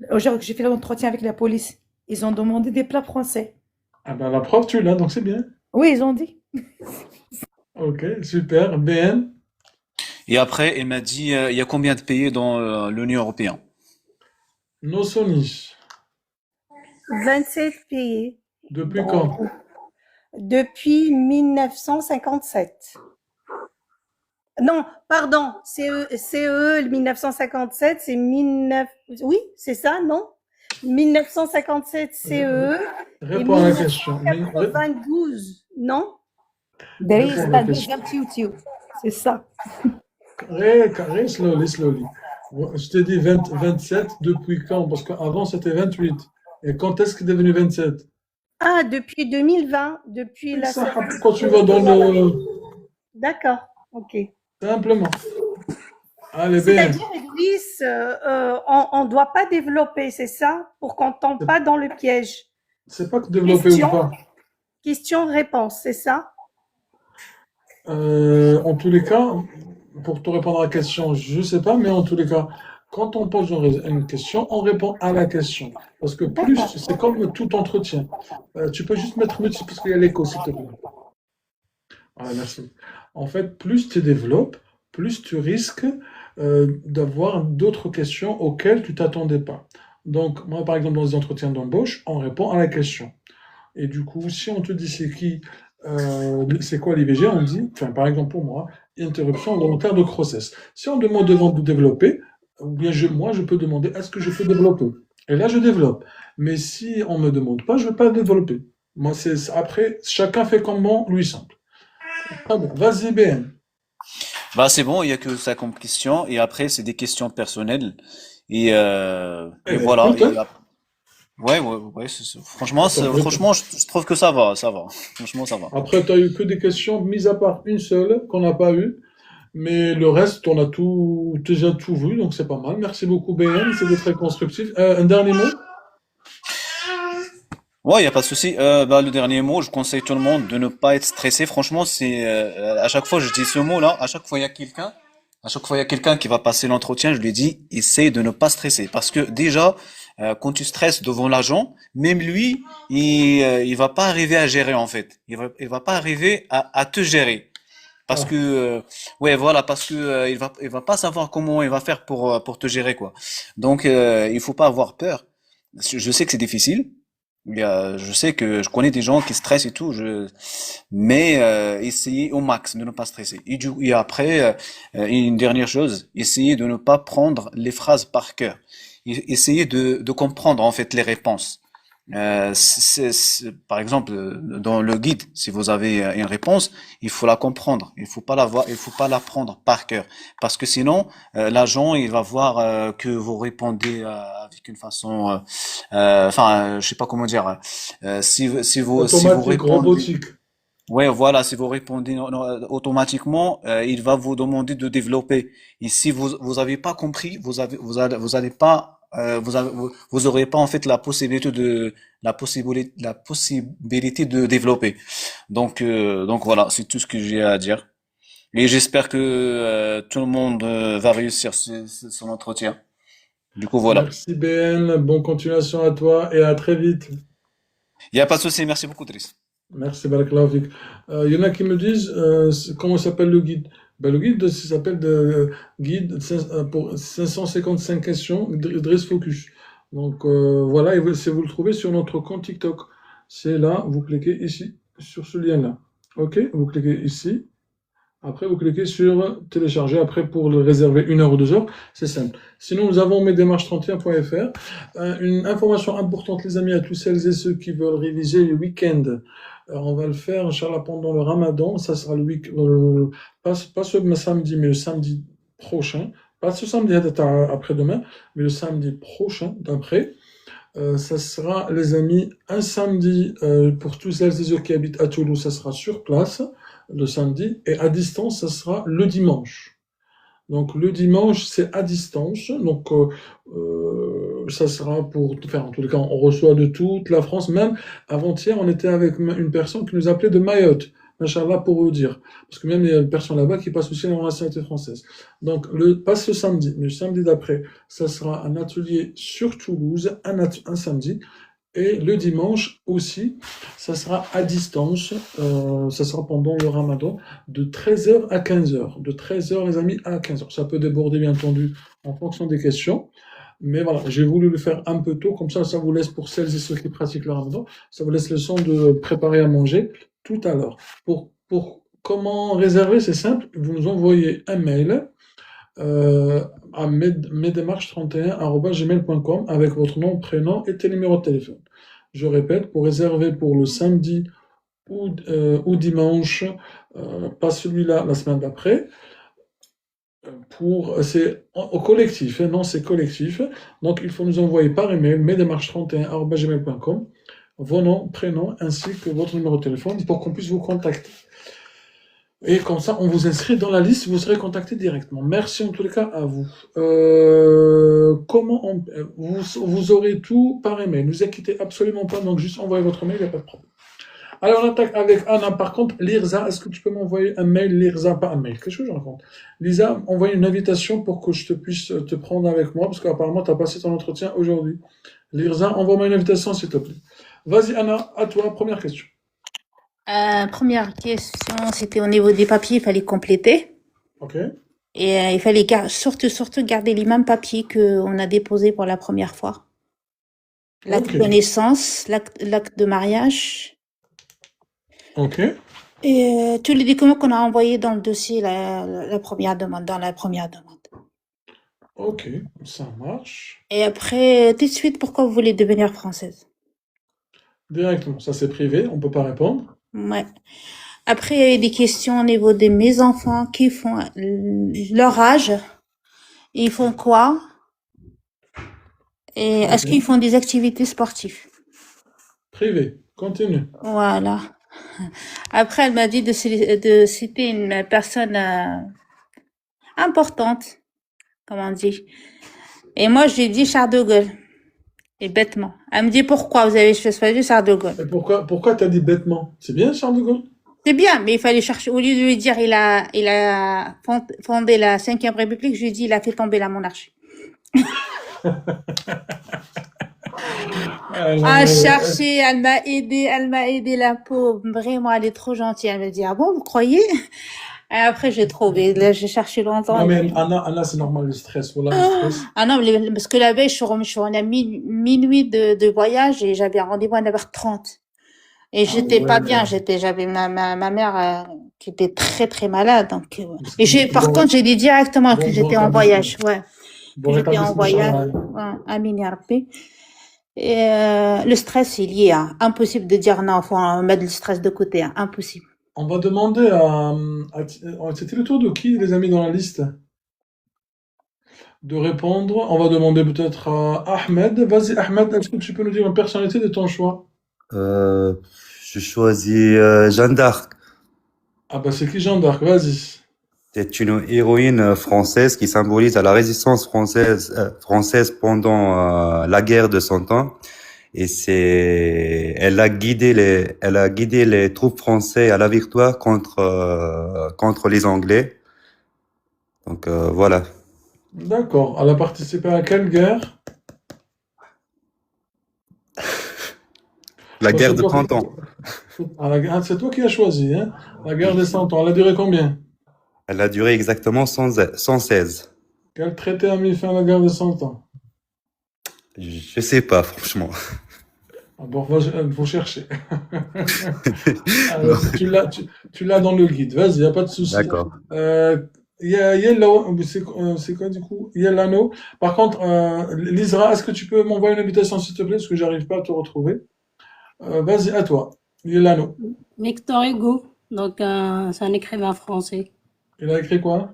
Au genre que j'ai fait l'entretien avec la police, ils ont demandé des plats français. Ah ben la preuve, tu l'as, donc c'est bien. Oui, ils ont dit. Ok, super. BN? Et après, il m'a dit, il y a combien de pays dans l'Union européenne? No Sony. 27 pays. Depuis quand? Depuis 1957. Non, pardon, CE 1957, c'est 19... Oui, c'est ça, non? 1957 CE Réponds à la question. 1992, non? C'est ça. Slowly. Je t'ai dit 27, depuis quand? Parce qu'avant c'était 28. Et quand est-ce qu'il est devenu 27? Ah, depuis 2020, depuis la... Quand tu vas dans le... D'accord, ok. Simplement. Allez, bien. C'est-à-dire, Idriss, on ne doit pas développer, c'est ça? Pour qu'on ne tombe pas dans le piège. C'est pas que développer ou pas. questions-réponses, c'est ça? En tous les cas, pour te répondre à la question, je ne sais pas, mais en tous les cas, quand on pose une question, on répond à la question. Parce que plus, c'est comme tout entretien. Tu peux juste mettre mute parce qu'il y a l'écho, s'il te plaît. Voilà, merci. En fait, plus tu développes, plus tu risques d'avoir d'autres questions auxquelles tu t'attendais pas. Donc, moi, par exemple, dans les entretiens d'embauche, on répond à la question. Et du coup, si on te dit c'est quoi l'IVG, on dit, enfin, par exemple pour moi, interruption volontaire de grossesse. Si on demande de développer, ou bien moi, je peux demander, est-ce que je peux développer? Et là, je développe. Mais si on me demande pas, je ne vais pas développer. Moi, après, chacun fait comme bon lui semble. Ah bon, vas-y, BN. Bah, c'est bon, il y a que ça comme question. Et après, c'est des questions personnelles. Et voilà. Écoute, hein. Ouais. Franchement, je trouve que ça va. Franchement, ça va. Après, tu n'as eu que des questions, mis à part une seule qu'on n'a pas eue. Mais le reste, on a déjà tout vu, donc c'est pas mal. Merci beaucoup, BN, c'était très constructif. Un dernier mot? Ouais, y a pas de souci. Le dernier mot, je conseille tout le monde de ne pas être stressé. Franchement, c'est à chaque fois je dis ce mot-là. À chaque fois il y a quelqu'un qui va passer l'entretien, je lui dis, essaye de ne pas stresser, parce que déjà, quand tu stresses devant l'agent, même lui, il va pas arriver à gérer en fait. Il va pas arriver à te gérer. Parce Ah, que parce que il va pas savoir comment il va faire pour te gérer quoi. Donc il faut pas avoir peur. Je sais que c'est difficile. Je sais que je connais des gens qui stressent et tout. Mais essayez au max de ne pas stresser. Et après une dernière chose, essayez de ne pas prendre les phrases par cœur. Essayez de comprendre en fait les réponses. Par exemple, dans le guide, si vous avez une réponse, il faut la comprendre. Il faut pas la prendre par cœur, parce que sinon, l'agent il va voir que vous répondez avec une façon, je sais pas comment dire. Si vous automatique, répondez, robotique. ouais, voilà, si vous répondez automatiquement, il va vous demander de développer. Et si vous avez pas compris, vous allez pas vous aurez pas en fait la possibilité de développer. Donc voilà, c'est tout ce que j'ai à dire. Et j'espère que tout le monde va réussir son entretien. Du coup, voilà. Merci, BN, bonne continuation à toi et à très vite. Il y a pas de souci. Merci beaucoup, Driss. Merci, Barakallahu fik. Il y en a qui me disent comment s'appelle le guide. Le guide s'appelle guide pour 555 questions, Driss Focus. Donc voilà, et si vous le trouvez sur notre compte TikTok, c'est là, vous cliquez ici, sur ce lien-là. Ok, vous cliquez ici. Après, vous cliquez sur télécharger. Après, pour le réserver 1 heure ou 2 heures, c'est simple. Sinon, nous avons mesdémarches31.fr. Une information importante, les amis, à tous celles et ceux qui veulent réviser le week-end. On va le faire, Inch'Allah, pendant le Ramadan. Ça sera pas ce samedi, mais le samedi prochain. Pas ce samedi après-demain, mais le samedi prochain d'après. Ça sera, les amis, un samedi pour tous celles et ceux qui habitent à Toulouse, ça sera sur place le samedi, et à distance, ça sera le dimanche. Donc le dimanche, c'est à distance, donc ça sera en tous les cas, on reçoit de toute la France. Même avant-hier, on était avec une personne qui nous appelait de Mayotte, Machallah, pour vous dire, parce que même il y a une personne là-bas qui passe aussi la nationalité française. Donc pas ce samedi, mais le samedi d'après, ça sera un atelier sur Toulouse, un samedi. Et le dimanche aussi, ça sera à distance, ça sera pendant le Ramadan, de 13h à 15h. De 13h, les amis, à 15h. Ça peut déborder, bien entendu, en fonction des questions. Mais voilà, j'ai voulu le faire un peu tôt, comme ça vous laisse, pour celles et ceux qui pratiquent le Ramadan, ça vous laisse le temps de préparer à manger tout à l'heure. Pour comment réserver, c'est simple, vous nous envoyez un mail à mesdémarches31@gmail.com avec votre nom, prénom et tes numéros de téléphone. Je répète, pour réserver pour le samedi ou dimanche, pas celui-là, la semaine d'après, c'est au collectif, non, c'est collectif. Donc il faut nous envoyer par email mesdémarches31@gmail.com vos noms, prénoms ainsi que votre numéro de téléphone pour qu'on puisse vous contacter. Et comme ça, on vous inscrit dans la liste, vous serez contacté directement. Merci en tous les cas à vous. Vous aurez tout par email. Ne vous inquiétez absolument pas, donc juste envoyez votre mail, il n'y a pas de problème. Alors, on attaque avec Anna. Par contre, Lirza, est-ce que tu peux m'envoyer un mail, Lirza, pas un mail, qu'est-ce que je raconte? Lisa, envoie une invitation pour que je te puisse te prendre avec moi, parce qu'apparemment, tu as passé ton entretien aujourd'hui. Lirza, envoie-moi une invitation, s'il te plaît. Vas-y, Anna, à toi, première question. Première question, c'était au niveau des papiers, il fallait compléter. Ok. Et il fallait surtout garder les mêmes papiers qu'on a déposés pour la première fois. L'acte Ok. de naissance, l'acte de mariage, Ok. et tous les documents qu'on a envoyés dans le dossier, la première demande, dans la première demande. Ok, ça marche. Et après, tout de suite, pourquoi vous voulez devenir française? Directement, ça c'est privé, on peut pas répondre. Ouais. Après, il y a eu des questions au niveau de mes enfants qui font leur âge. Ils font quoi? Et est-ce Ok. qu'ils font des activités sportives? Privé, continue. Voilà. Après, elle m'a dit de citer une personne importante, comme on dit. Et moi, je lui ai dit Charles de Gaulle. Et bêtement. Elle me dit pourquoi vous avez choisi Charles de Gaulle? Et pourquoi t'as dit bêtement? C'est bien, Charles de Gaulle? C'est bien, mais il fallait chercher. Au lieu de lui dire il a fondé la 5e République, je lui ai dit il a fait tomber la monarchie. À chercher, elle m'a aidé la pauvre. Vraiment, elle est trop gentille. Elle me dit ah bon, vous croyez? Et après, j'ai trouvé. Là, j'ai cherché longtemps. Non, mais Anna, c'est normal, le stress. Voilà, le stress. Ah non, parce que la veille, je suis revenue à minuit de voyage et j'avais un rendez-vous à 9h30. Et j'étais pas bien, j'avais ma mère qui était très très malade. Donc, et par contre, j'ai dit directement que j'étais en voyage. Ouais. J'étais en voyage. Ouais, Amin ya Rabbi. Et le stress est lié. Hein. Impossible de dire non, faut mettre le stress de côté. Hein. Impossible. On va demander à c'était le tour de qui, les amis, dans la liste? De répondre. On va demander peut-être à Ahmed. Vas-y, Ahmed, est-ce que tu peux nous dire une personnalité de ton choix? Je choisis Jeanne d'Arc. Ah bah c'est qui Jeanne d'Arc? Vas-y. C'est une héroïne française qui symbolise la résistance française pendant la guerre de 100 ans. Et elle a guidé les troupes françaises à la victoire contre les Anglais. Donc voilà. D'accord. Elle a participé à quelle guerre? La guerre de 30 ans. C'est toi qui as choisi, hein? La guerre des 100 ans. Elle a duré combien? Elle a duré exactement 116. Quel traité a mis fin à la guerre des 100 ans? Je sais pas, franchement. Ah bon, faut chercher. Alors, tu l'as dans le guide. Vas-y, y a pas de souci. D'accord. Yellow, c'est quoi du coup? Yellano. Par contre, Lisra, est-ce que tu peux m'envoyer une invitation s'il te plaît, parce que j'arrive pas à te retrouver. Vas-y, à toi. Yellano. Victor Hugo, donc c'est un écrivain français. Il a écrit quoi?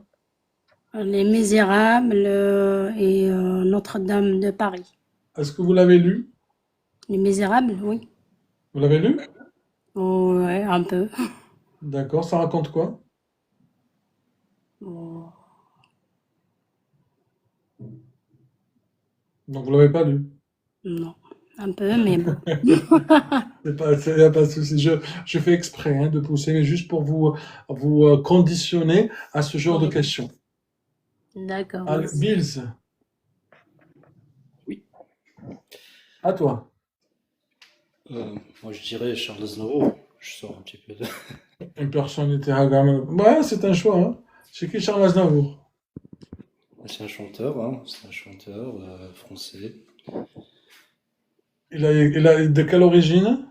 Les Misérables et Notre-Dame de Paris. Est-ce que vous l'avez lu? Les Misérables, oui. Vous l'avez lu? Ouais, un peu. D'accord, ça raconte quoi? Oh. Donc vous l'avez pas lu? Non, un peu, mais bon. Y a pas de souci. Je fais exprès hein, de pousser, mais juste pour vous conditionner à ce genre de questions. D'accord. Bills. Oui. À toi. Moi, je dirais Charles Aznavour. Je sors un petit peu de... Une personnalité. Ouais, c'est un choix. Hein. C'est qui Charles Aznavour? C'est un chanteur, hein. C'est un chanteur français. Il a de quelle origine?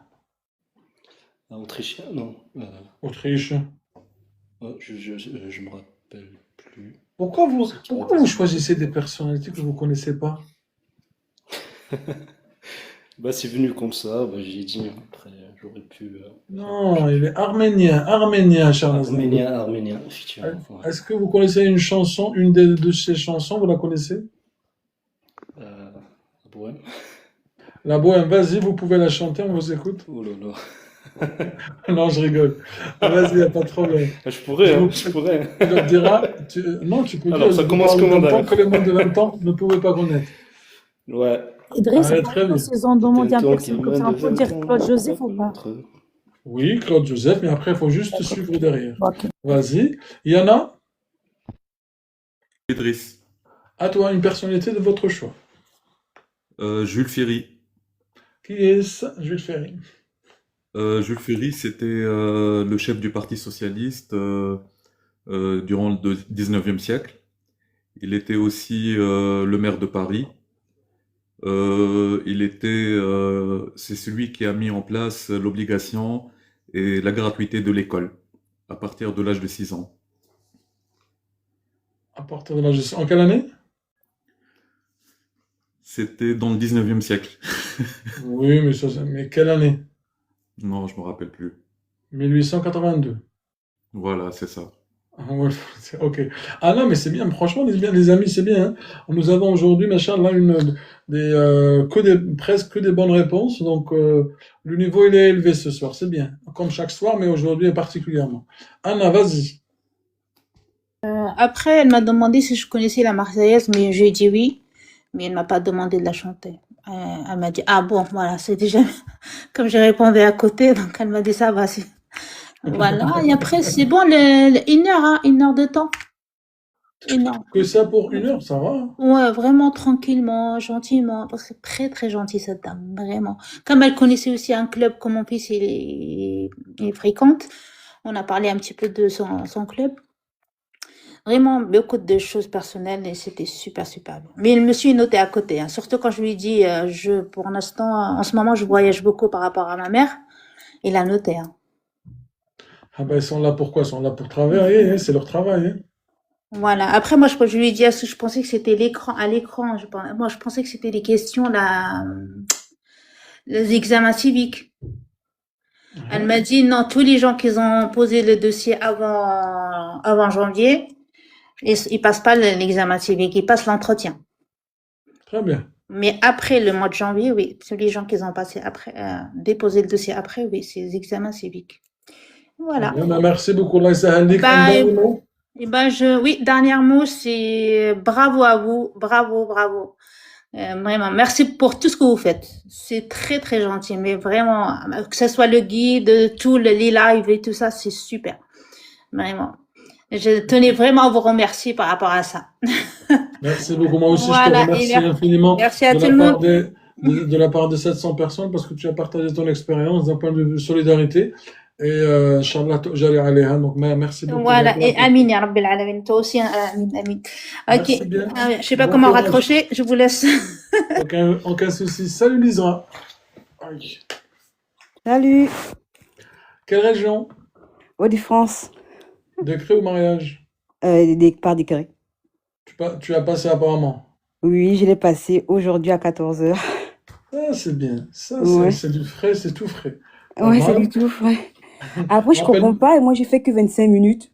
Autrichien, non. Autriche. Je me rappelle plus. Pourquoi vous choisissez des personnalités que vous connaissez pas? Bah, c'est venu comme ça, bah, j'ai dit, après, j'aurais pu... Non, il est arménien, Charles Aznavour. Arménien, effectivement. Ouais. Est-ce que vous connaissez une chanson, une de ces chansons, vous la connaissez? La Bohème. La Bohème, vas-y, vous pouvez la chanter, on vous écoute. Oh là là. Non, je rigole. Vas-y, y a pas de problème. Je pourrais. Tu leur diras, non, tu peux Alors, dire, ça commence comment alors que les moins de 20 ans ne pouvaient pas connaître. Idriss, c'est très pas une bien. saison de mondial personne comme ça. On peut dire Claude Joseph ou pas? Oui, Claude Joseph, mais après, il faut juste D'accord. suivre derrière. Ok. Vas-y. Yana, Idriss. à toi, une personnalité de votre choix. Jules Ferry. Qui est-ce? Jules Ferry. Jules Ferry, c'était le chef du Parti socialiste durant le 19e siècle. Il était aussi le maire de Paris. C'est celui qui a mis en place l'obligation et la gratuité de l'école à partir de l'âge de 6 ans. À partir de l'âge de... En quelle année? C'était dans le 19e siècle. Oui, mais quelle année? Non, je me rappelle plus. 1882. Voilà, c'est ça. Ah ouais, ok. Ah non, mais c'est bien, franchement, les amis, c'est bien, hein. Nous avons aujourd'hui, machallah, presque que des bonnes réponses. Donc, le niveau, il est élevé ce soir. C'est bien. Comme chaque soir, mais aujourd'hui particulièrement. Anna, vas-y. Après, elle m'a demandé si je connaissais la Marseillaise, mais j'ai dit oui, mais elle m'a pas demandé de la chanter. Elle m'a dit, ah bon, voilà, c'est déjà, comme j'ai répondu à côté, donc elle m'a dit ça va, voilà, et après, c'est bon, 1 heure, hein, 1 heure de temps. 1 heure. Que ça pour 1 heure, ça va. Ouais, vraiment tranquillement, gentiment, parce que très très gentille cette dame, vraiment. Comme elle connaissait aussi un club que mon fils il fréquente, on a parlé un petit peu de son club. Vraiment beaucoup de choses personnelles et c'était super super bien. Mais il me suis notée à côté, hein, surtout quand je lui dis, pour l'instant, en ce moment, je voyage beaucoup par rapport à ma mère. Il a noté, hein. Ah ben, ils sont là pour quoi? Ils sont là pour travailler, hein, c'est leur travail, hein. Voilà. Après, moi, je lui ai dit, je pensais que c'était à l'écran. Moi, je pensais que c'était les questions, les examens civiques. Elle m'a dit, non, tous les gens qui ont posé le dossier avant janvier, ils passent pas l'examen civique, ils passent l'entretien. Très bien. Mais après le mois de janvier, oui, tous les gens qui ont passé après, déposé le dossier après, oui, c'est les examens civiques. Voilà. Bien, ben, merci beaucoup, Allah Sahalik. Oui, dernier mot, c'est bravo à vous, bravo, bravo. Vraiment, merci pour tout ce que vous faites. C'est très, très gentil, mais vraiment, que ce soit le guide, tous les lives et tout ça, c'est super. Vraiment. Je tenais vraiment à vous remercier par rapport à ça. Merci beaucoup. Moi aussi, Voilà, je te remercie infiniment merci à tout le monde. de la part de 700 personnes parce que tu as partagé ton expérience d'un point de vue solidarité. Et Inch'Allah, j'allais aller, hein, donc merci beaucoup. Voilà, et Amin, ya Rabbil Alamin. Toi aussi, Amin, Amin. Ok, Merci bien. je sais pas Bon comment courage. raccrocher, je vous laisse. Aucun souci. Salut Lisa. Aïe. Salut, Quelle région? Hauts-de-France, Décret ou mariage? par décret. Tu as passé apparemment. Oui, je l'ai passé aujourd'hui à 14h. Ah, c'est bien. Ça, Ouais. c'est du frais, c'est tout frais. Pas Ouais, c'est mal. du tout, ouais. Après, je Rappelle- comprends pas et moi, j'ai fait que 25 minutes.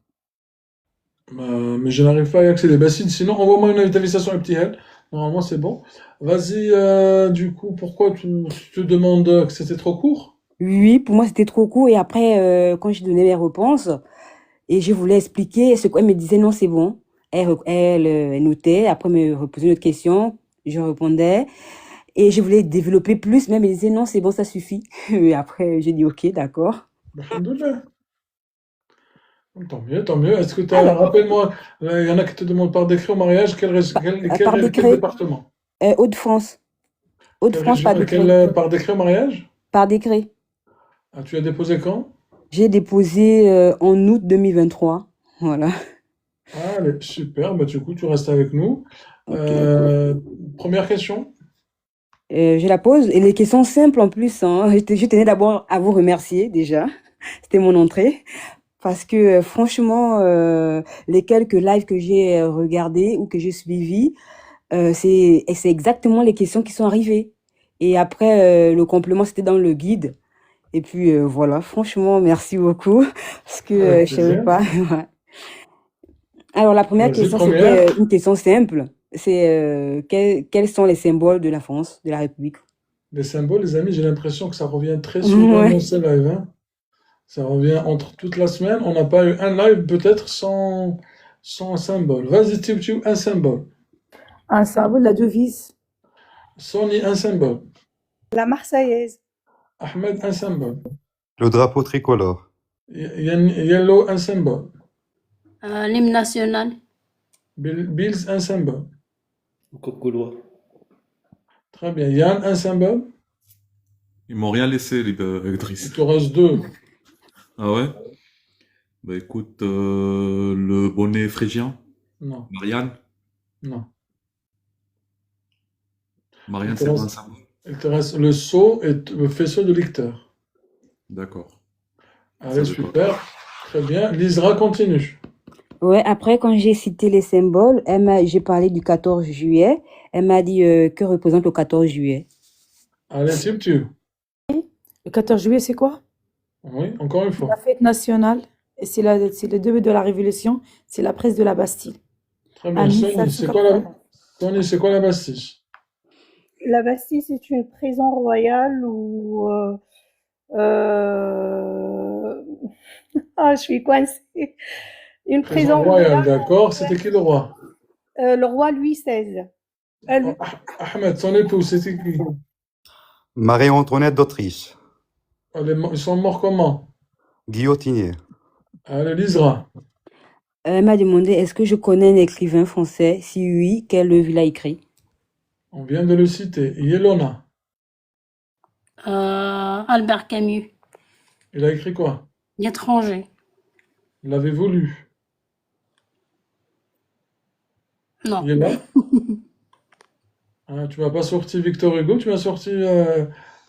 Mais je n'arrive pas à y accéder. Bah, sinon, envoie-moi une invitation à petit L. Normalement, c'est bon. Vas-y, du coup, pourquoi tu te demandes que c'était trop court? Oui, pour moi, c'était trop court. Et après, quand j'ai donné mes réponses et je voulais expliquer ce qu'elle me disait, non, c'est bon. Elle notait, après me reposait une autre question, je répondais. Et je voulais développer plus, mais elle me disait, non, c'est bon, ça suffit. Et après, j'ai dit, ok, d'accord. Alhamdoulilah. Tant mieux, tant mieux. Est-ce que tu as, rappelle-moi, il y en a qui te demandent par décret au mariage, Par quel décret, département? Hauts-de-France. Quelle Hauts-de-France, par région, décret. par décret au mariage? Par décret. Ah, tu as déposé quand? J'ai déposé en août 2023. Voilà. Allez, super. Bah, du coup, tu restes avec nous. Ok. Première question. Je la pose. Et les questions simples en plus, hein. Je tenais d'abord à vous remercier déjà. C'était mon entrée. Parce que franchement, les quelques lives que j'ai regardés ou que j'ai suivis, c'est exactement les questions qui sont arrivées. Et après, le complément, c'était dans le guide. Et puis voilà, franchement, merci beaucoup. Parce que Avec je savais plaisir. pas. Ouais. Alors, la première Vas-y, question, première. c'était une question simple. C'est quels sont les symboles de la France, de la République? Les symboles, les amis, j'ai l'impression que ça revient très souvent Ouais. dans ces lives, hein. Ça revient entre toute la semaine. On n'a pas eu un live peut-être sans symbole. Vas-y, Tiou, un symbole. Un symbole, la devise. Sony, un symbole. La Marseillaise. Ahmed, un symbole. Le drapeau tricolore. Yellow, un symbole. L'hymne national. Bills, un symbole. Le code gaulois. Très bien. Yann, un symbole. Ils m'ont rien laissé, les gars, avec Il Driss. te reste deux. Ah ouais? Bah écoute, le bonnet phrygien. Non, Marianne. non. Il Marianne, te c'est pas un reste, symbole. il te reste le sceau et le faisceau de lecteur. D'accord. Ça, Allez, j'ai pas. super. Très bien. Lisra, continue. Ouais, après, quand j'ai cité les symboles, j'ai parlé du 14 juillet. Elle m'a dit que représente le 14 juillet. Allez, Tibtu. Le 14 juillet, c'est quoi? Oui, encore une La fois. fête nationale. Et c'est le début de la Révolution. C'est la prise de la Bastille. Très En bien. Sony, c'est quoi 1789. Sony, c'est quoi la Bastille? La Bastille, c'est une prison royale où... Ah, je suis coincée. Une Prison prison royale, royale, d'accord. C'était qui le roi? le roi Louis XVI. Oh, Ahmed, son époux, c'était qui? Marie-Antoinette d'Autriche. Ils sont morts comment? Guillotiné. Allez, Lisra. Elle m'a demandé est-ce que je connais un écrivain français? Si oui, quel œuvre il a écrit? On vient de le citer. Yelona. Albert Camus. Il a écrit quoi? L'étranger. L'avez-vous lu? Non. Il est là? Hein, tu m'as pas sorti Victor Hugo, tu m'as sorti.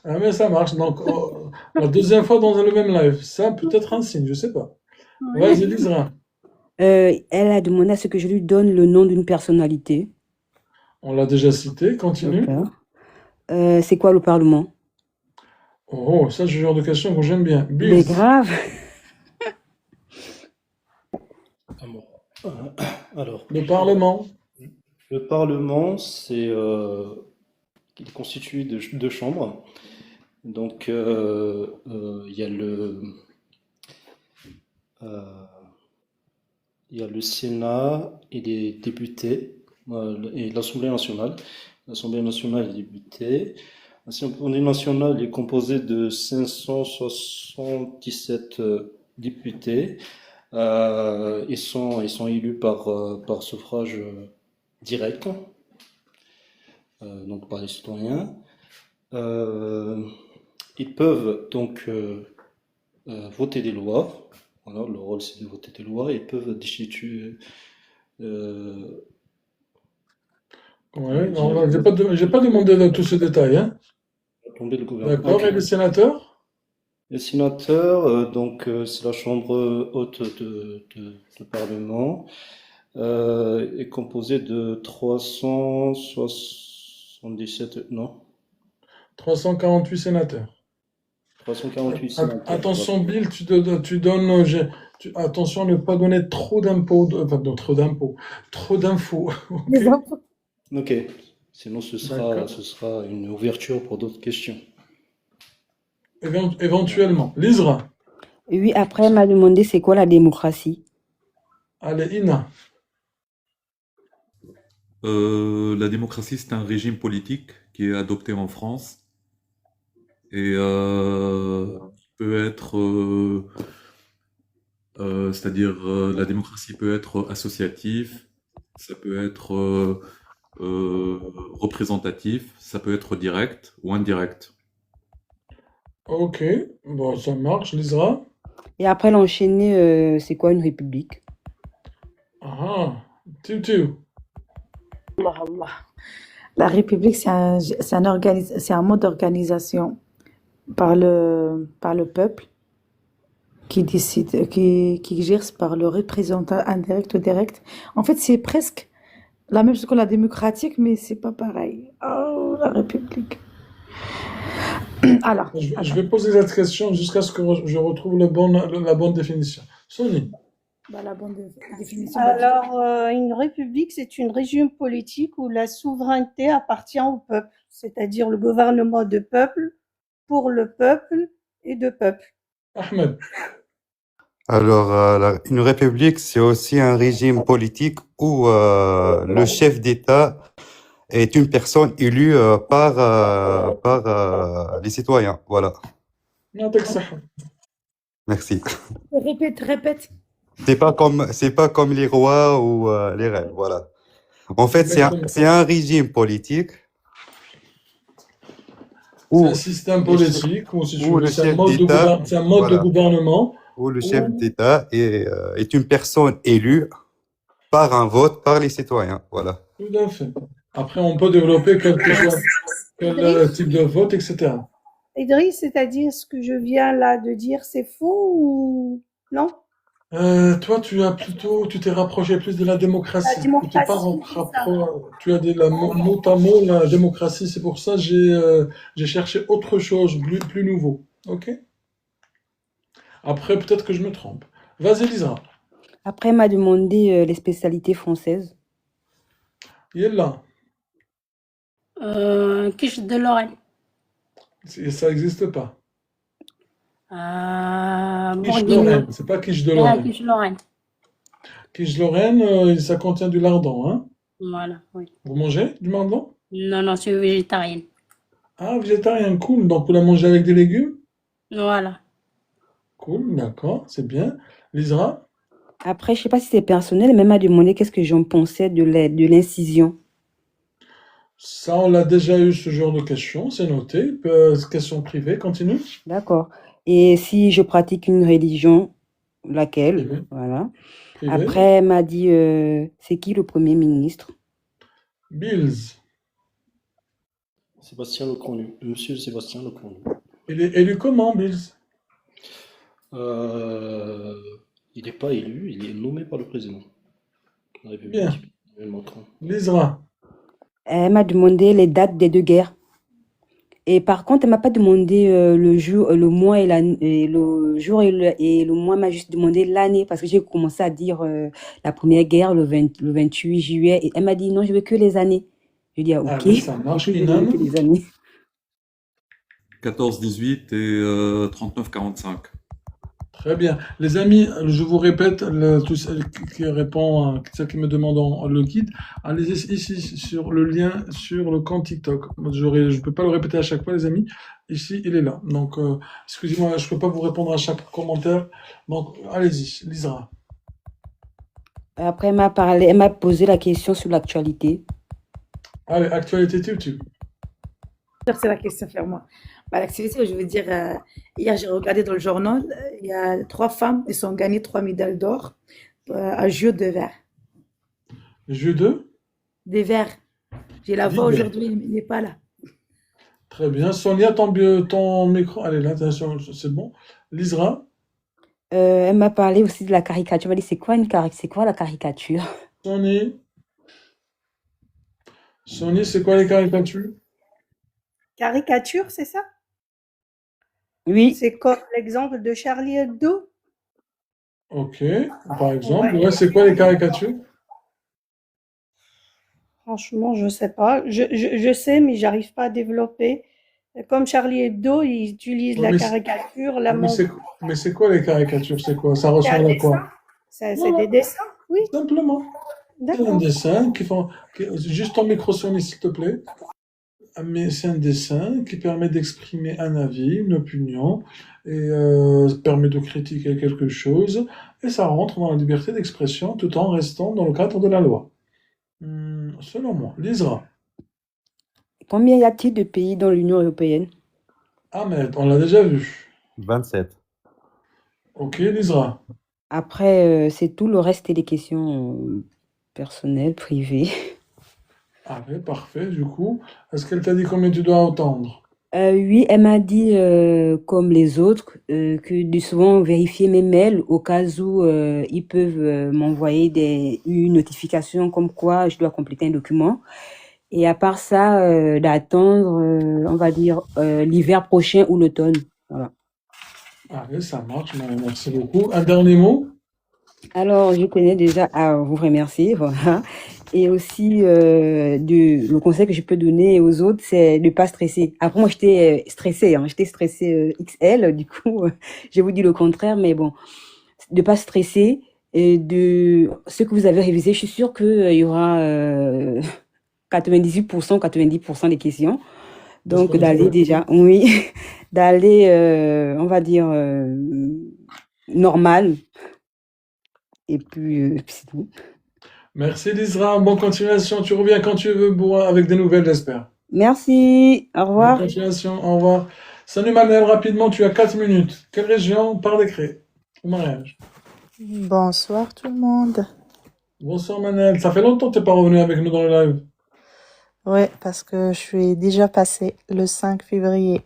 Ah, mais ça marche. Donc, la deuxième fois dans le même live. Ça, peut-être un signe, je sais pas. Vas-y, Lisra. Elle a demandé à ce que je lui donne le nom d'une personnalité. On l'a déjà cité, continue. D'accord. C'est quoi le Parlement? Oh, ça, c'est le genre de question que j'aime bien. Mais Bills. grave. Ah bon. Alors, Le Parlement. le Parlement, il est constitué de deux chambres. Donc, il y a le Sénat et les députés, et l'Assemblée nationale. L'Assemblée nationale et les députés. L'Assemblée nationale est composée de 577 députés. Ils sont élus par suffrage direct, donc par les citoyens. Ils peuvent donc voter des lois. Voilà, le rôle c'est de voter des lois. Ils peuvent destituer. Ouais, non, j'ai pas demandé tout ce détail, hein. Tomber le gouvernement. D'accord, et les sénateurs? Les sénateurs, donc c'est la chambre haute de Parlement, est composée de 377, non, 348 sénateurs. 348 sénateurs. Attention, Bill, tu donnes. Attention à ne pas donner trop d'impôts. Enfin, non, trop d'impôts. Trop d'infos. Ok. Les impôts. Ok, sinon ce D'accord. sera une ouverture pour d'autres questions. Éventuellement. Lisra. Oui, après, elle m'a demandé c'est quoi la démocratie? Allez, Ina. La démocratie, c'est un régime politique qui est adopté en France et qui peut être, c'est-à-dire la démocratie peut être associative, ça peut être représentatif, ça peut être direct ou indirect. Ok, bon, ça marche. Lisra. Et après, l'enchaîner, c'est quoi une république? Ah, Tiu. Allah, Allah. La République, c'est un mode d'organisation par le peuple qui décide, qui exerce par le représentant indirect ou direct. En fait, c'est presque la même chose que la démocratique, mais c'est pas pareil. Oh, la République. Alors, Je vais poser cette question jusqu'à ce que je retrouve la bonne définition. Sony. la bonne définition. Alors, une république, c'est une régime politique où la souveraineté appartient au peuple, c'est-à-dire le gouvernement de peuple, pour le peuple et de peuple. Ahmed. Alors, une république, c'est aussi un régime politique où le chef d'État est une personne élue par les citoyens. Voilà. يعطيك الصحة. Merci. Répète. C'est pas comme les rois ou les reines, voilà. En fait, c'est un régime politique C'est où un système politique, ou si tu où veux, le c'est un chef mode de d'État, c'est un mode de voilà, gouvernement où le où chef d'État est une personne élue par un vote par les citoyens, voilà. tout à fait. Après, on peut développer quel Idriss, type de vote, etc. Idriss, c'est-à-dire ce que je viens là de dire, c'est faux ou non? Toi, tu t'es rapproché plus de la La démocratie. Tu t'es pas démocratie, c'est ça. tu as dit mot à mot la démocratie. C'est pour ça que j'ai cherché autre chose, plus nouveau. Ok? Après, peut-être que je me trompe. Vas-y, Lisa. Après, elle m'a demandé les spécialités françaises. Il est là. Quiche de Lorraine. Ça n'existe pas. Quiche Bourguignon. Lorraine, c'est pas quiche de Ah, Lorraine. quiche Lorraine. Quiche Lorraine, ça contient du lardon, hein? Voilà, oui. Vous mangez du lardon? Non, je suis végétarienne. Ah, végétarien, cool. Donc, vous la mangez avec des légumes? Voilà. Cool, d'accord, c'est bien. Lisa? Après, je sais pas si c'est personnel, mais elle m'a demandé qu'est-ce que j'en pensais de l'incision. Ça, on l'a déjà eu, ce genre de questions, c'est noté. Question privée, continue. D'accord. Et si je pratique une religion, laquelle? Privé. Voilà. Privé. Après, elle m'a dit, c'est qui le Premier ministre? Bills. Sébastien Lecornu, monsieur Sébastien Lecornu. Il est élu comment, Bills? Il n'est pas élu, il est nommé par le président de la République. Bien. Emmanuel Macron. Lisa. Elle m'a demandé les dates des deux guerres. Et par contre, elle m'a pas demandé le jour, le mois et le jour et le mois. Elle m'a juste demandé l'année parce que j'ai commencé à dire la première guerre le 28 juillet. Et elle m'a dit non, je veux que les années. Je dis ah, Ah ok. oui, ça marche, Je veux Inan. que les années. 14-18 et 39-45. Très bien. Les amis, je vous répète, tous ceux qui répondent, ceux qui me demandent le guide, allez ici sur le lien sur le compte TikTok. Je peux pas le répéter à chaque fois, les amis. Ici, il est là. Donc, excusez-moi, je peux pas vous répondre à chaque commentaire. Donc, allez-y, Lisa. Après, elle m'a posé la question sur l'actualité. Allez, actualité YouTube. C'est la question, ferme-moi. Bah, l'activité, je veux dire, hier, j'ai regardé dans le journal, il y a 3 femmes qui ont gagné 3 médailles d'or à jeu de verre. Jeu de? Des verres. J'ai la voix D'hiver. aujourd'hui, il n'est pas là. Très bien. Sonia, ton micro. Allez, là, attention, c'est bon. Lisa. Elle m'a parlé aussi de la caricature. Elle m'a dit c'est quoi la caricature? Sonia, c'est quoi les caricatures? Caricature, c'est ça? Oui. C'est comme l'exemple de Charlie Hebdo. Ok, par exemple. Ouais, c'est quoi les caricatures? Franchement, je sais pas. Je sais, mais j'arrive pas à développer. Comme Charlie Hebdo, il utilise la caricature, la Mais c'est quoi les caricatures? C'est quoi? Ça ressemble à quoi? C'est des dessins, oui. Simplement. C'est un dessin juste ton micro Sony, s'il te plaît. Mais c'est un dessin qui permet d'exprimer un avis, une opinion, et permet de critiquer quelque chose, et ça rentre dans la liberté d'expression tout en restant dans le cadre de la loi. Selon moi. Lisa. Combien y a-t-il de pays dans l'Union européenne? Ahmed, on l'a déjà vu. 27. Ok, Lisa. Après, c'est tout. Le reste, c'est des questions personnelles, privées. Ah oui, parfait, du coup. Est-ce qu'elle t'a dit combien tu dois attendre? Oui, elle m'a dit, comme les autres, que de souvent vérifier mes mails au cas où ils peuvent m'envoyer une notification comme quoi je dois compléter un document. Et à part ça, d'attendre, on va dire, l'hiver prochain ou l'automne. Voilà. Ah oui, ça marche, merci beaucoup. Un dernier mot? Alors, je tenais déjà à vous remercier, voilà. Et aussi, le conseil que je peux donner aux autres, c'est de ne pas stresser. Après, moi, j'étais stressée, j'étais stressée XL, du coup, je vous dis le contraire, mais bon, de ne pas stresser et de ce que vous avez révisé, je suis sûre qu'il y aura 98%, 90% des questions. Donc, d'aller déjà, oui, d'aller, on va dire, normal. Et puis c'est tout. Merci Lisra, bonne continuation. Tu reviens quand tu veux avec des nouvelles, j'espère. Merci, au Bonne revoir. continuation, au revoir. Salut Manel, rapidement, tu as 4 minutes. Quelle région par décret au mariage? Bonsoir tout le monde. Bonsoir Manel, ça fait longtemps que tu n'es pas revenu avec nous dans le live. Ouais, parce que je suis déjà passée le 5 février.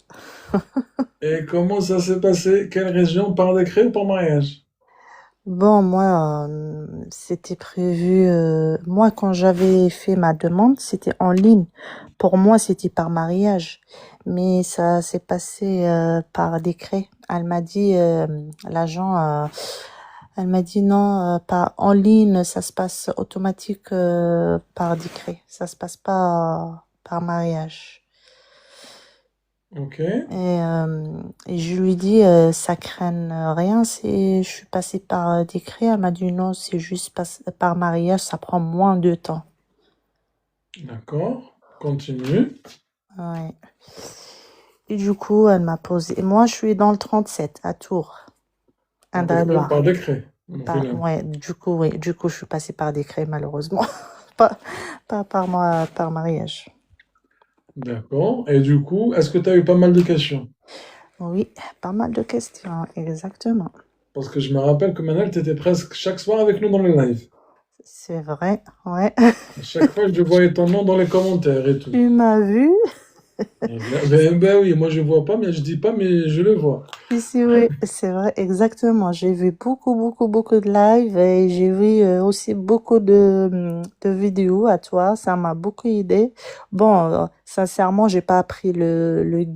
Et comment ça s'est passé? Quelle région par décret ou par mariage? Bon, moi, c'était prévu. Moi, quand j'avais fait ma demande, c'était en ligne. Pour moi, c'était par mariage. Mais ça s'est passé par décret. Elle m'a dit, l'agent, elle m'a dit non, pas en ligne, ça se passe automatique par décret. Ça se passe pas par mariage. Ok. Et je lui dis, ça craint rien, je suis passée par décret. Elle m'a dit non, c'est juste par mariage, ça prend moins de temps. D'accord, continue. Ouais. Et du coup, elle m'a posé. Et moi, je suis dans le 37, à Tours, Indre-et-Loire. Par décret. Ouais, du coup, je suis passée par décret, malheureusement. pas par mariage. D'accord. Et du coup, est-ce que tu as eu pas mal de questions? Oui, pas mal de questions, exactement. Parce que je me rappelle que Manel, tu étais presque chaque soir avec nous dans le live. C'est vrai, ouais. À chaque fois, je voyais ton nom dans les commentaires et tout. Tu m'as vu? Ben oui, moi je vois pas, mais je dis pas, mais je le vois. Ici, oui, c'est vrai, exactement. J'ai vu beaucoup de lives et j'ai vu aussi beaucoup de vidéos à toi. Ça m'a beaucoup aidé. Bon, sincèrement, j'ai pas appris le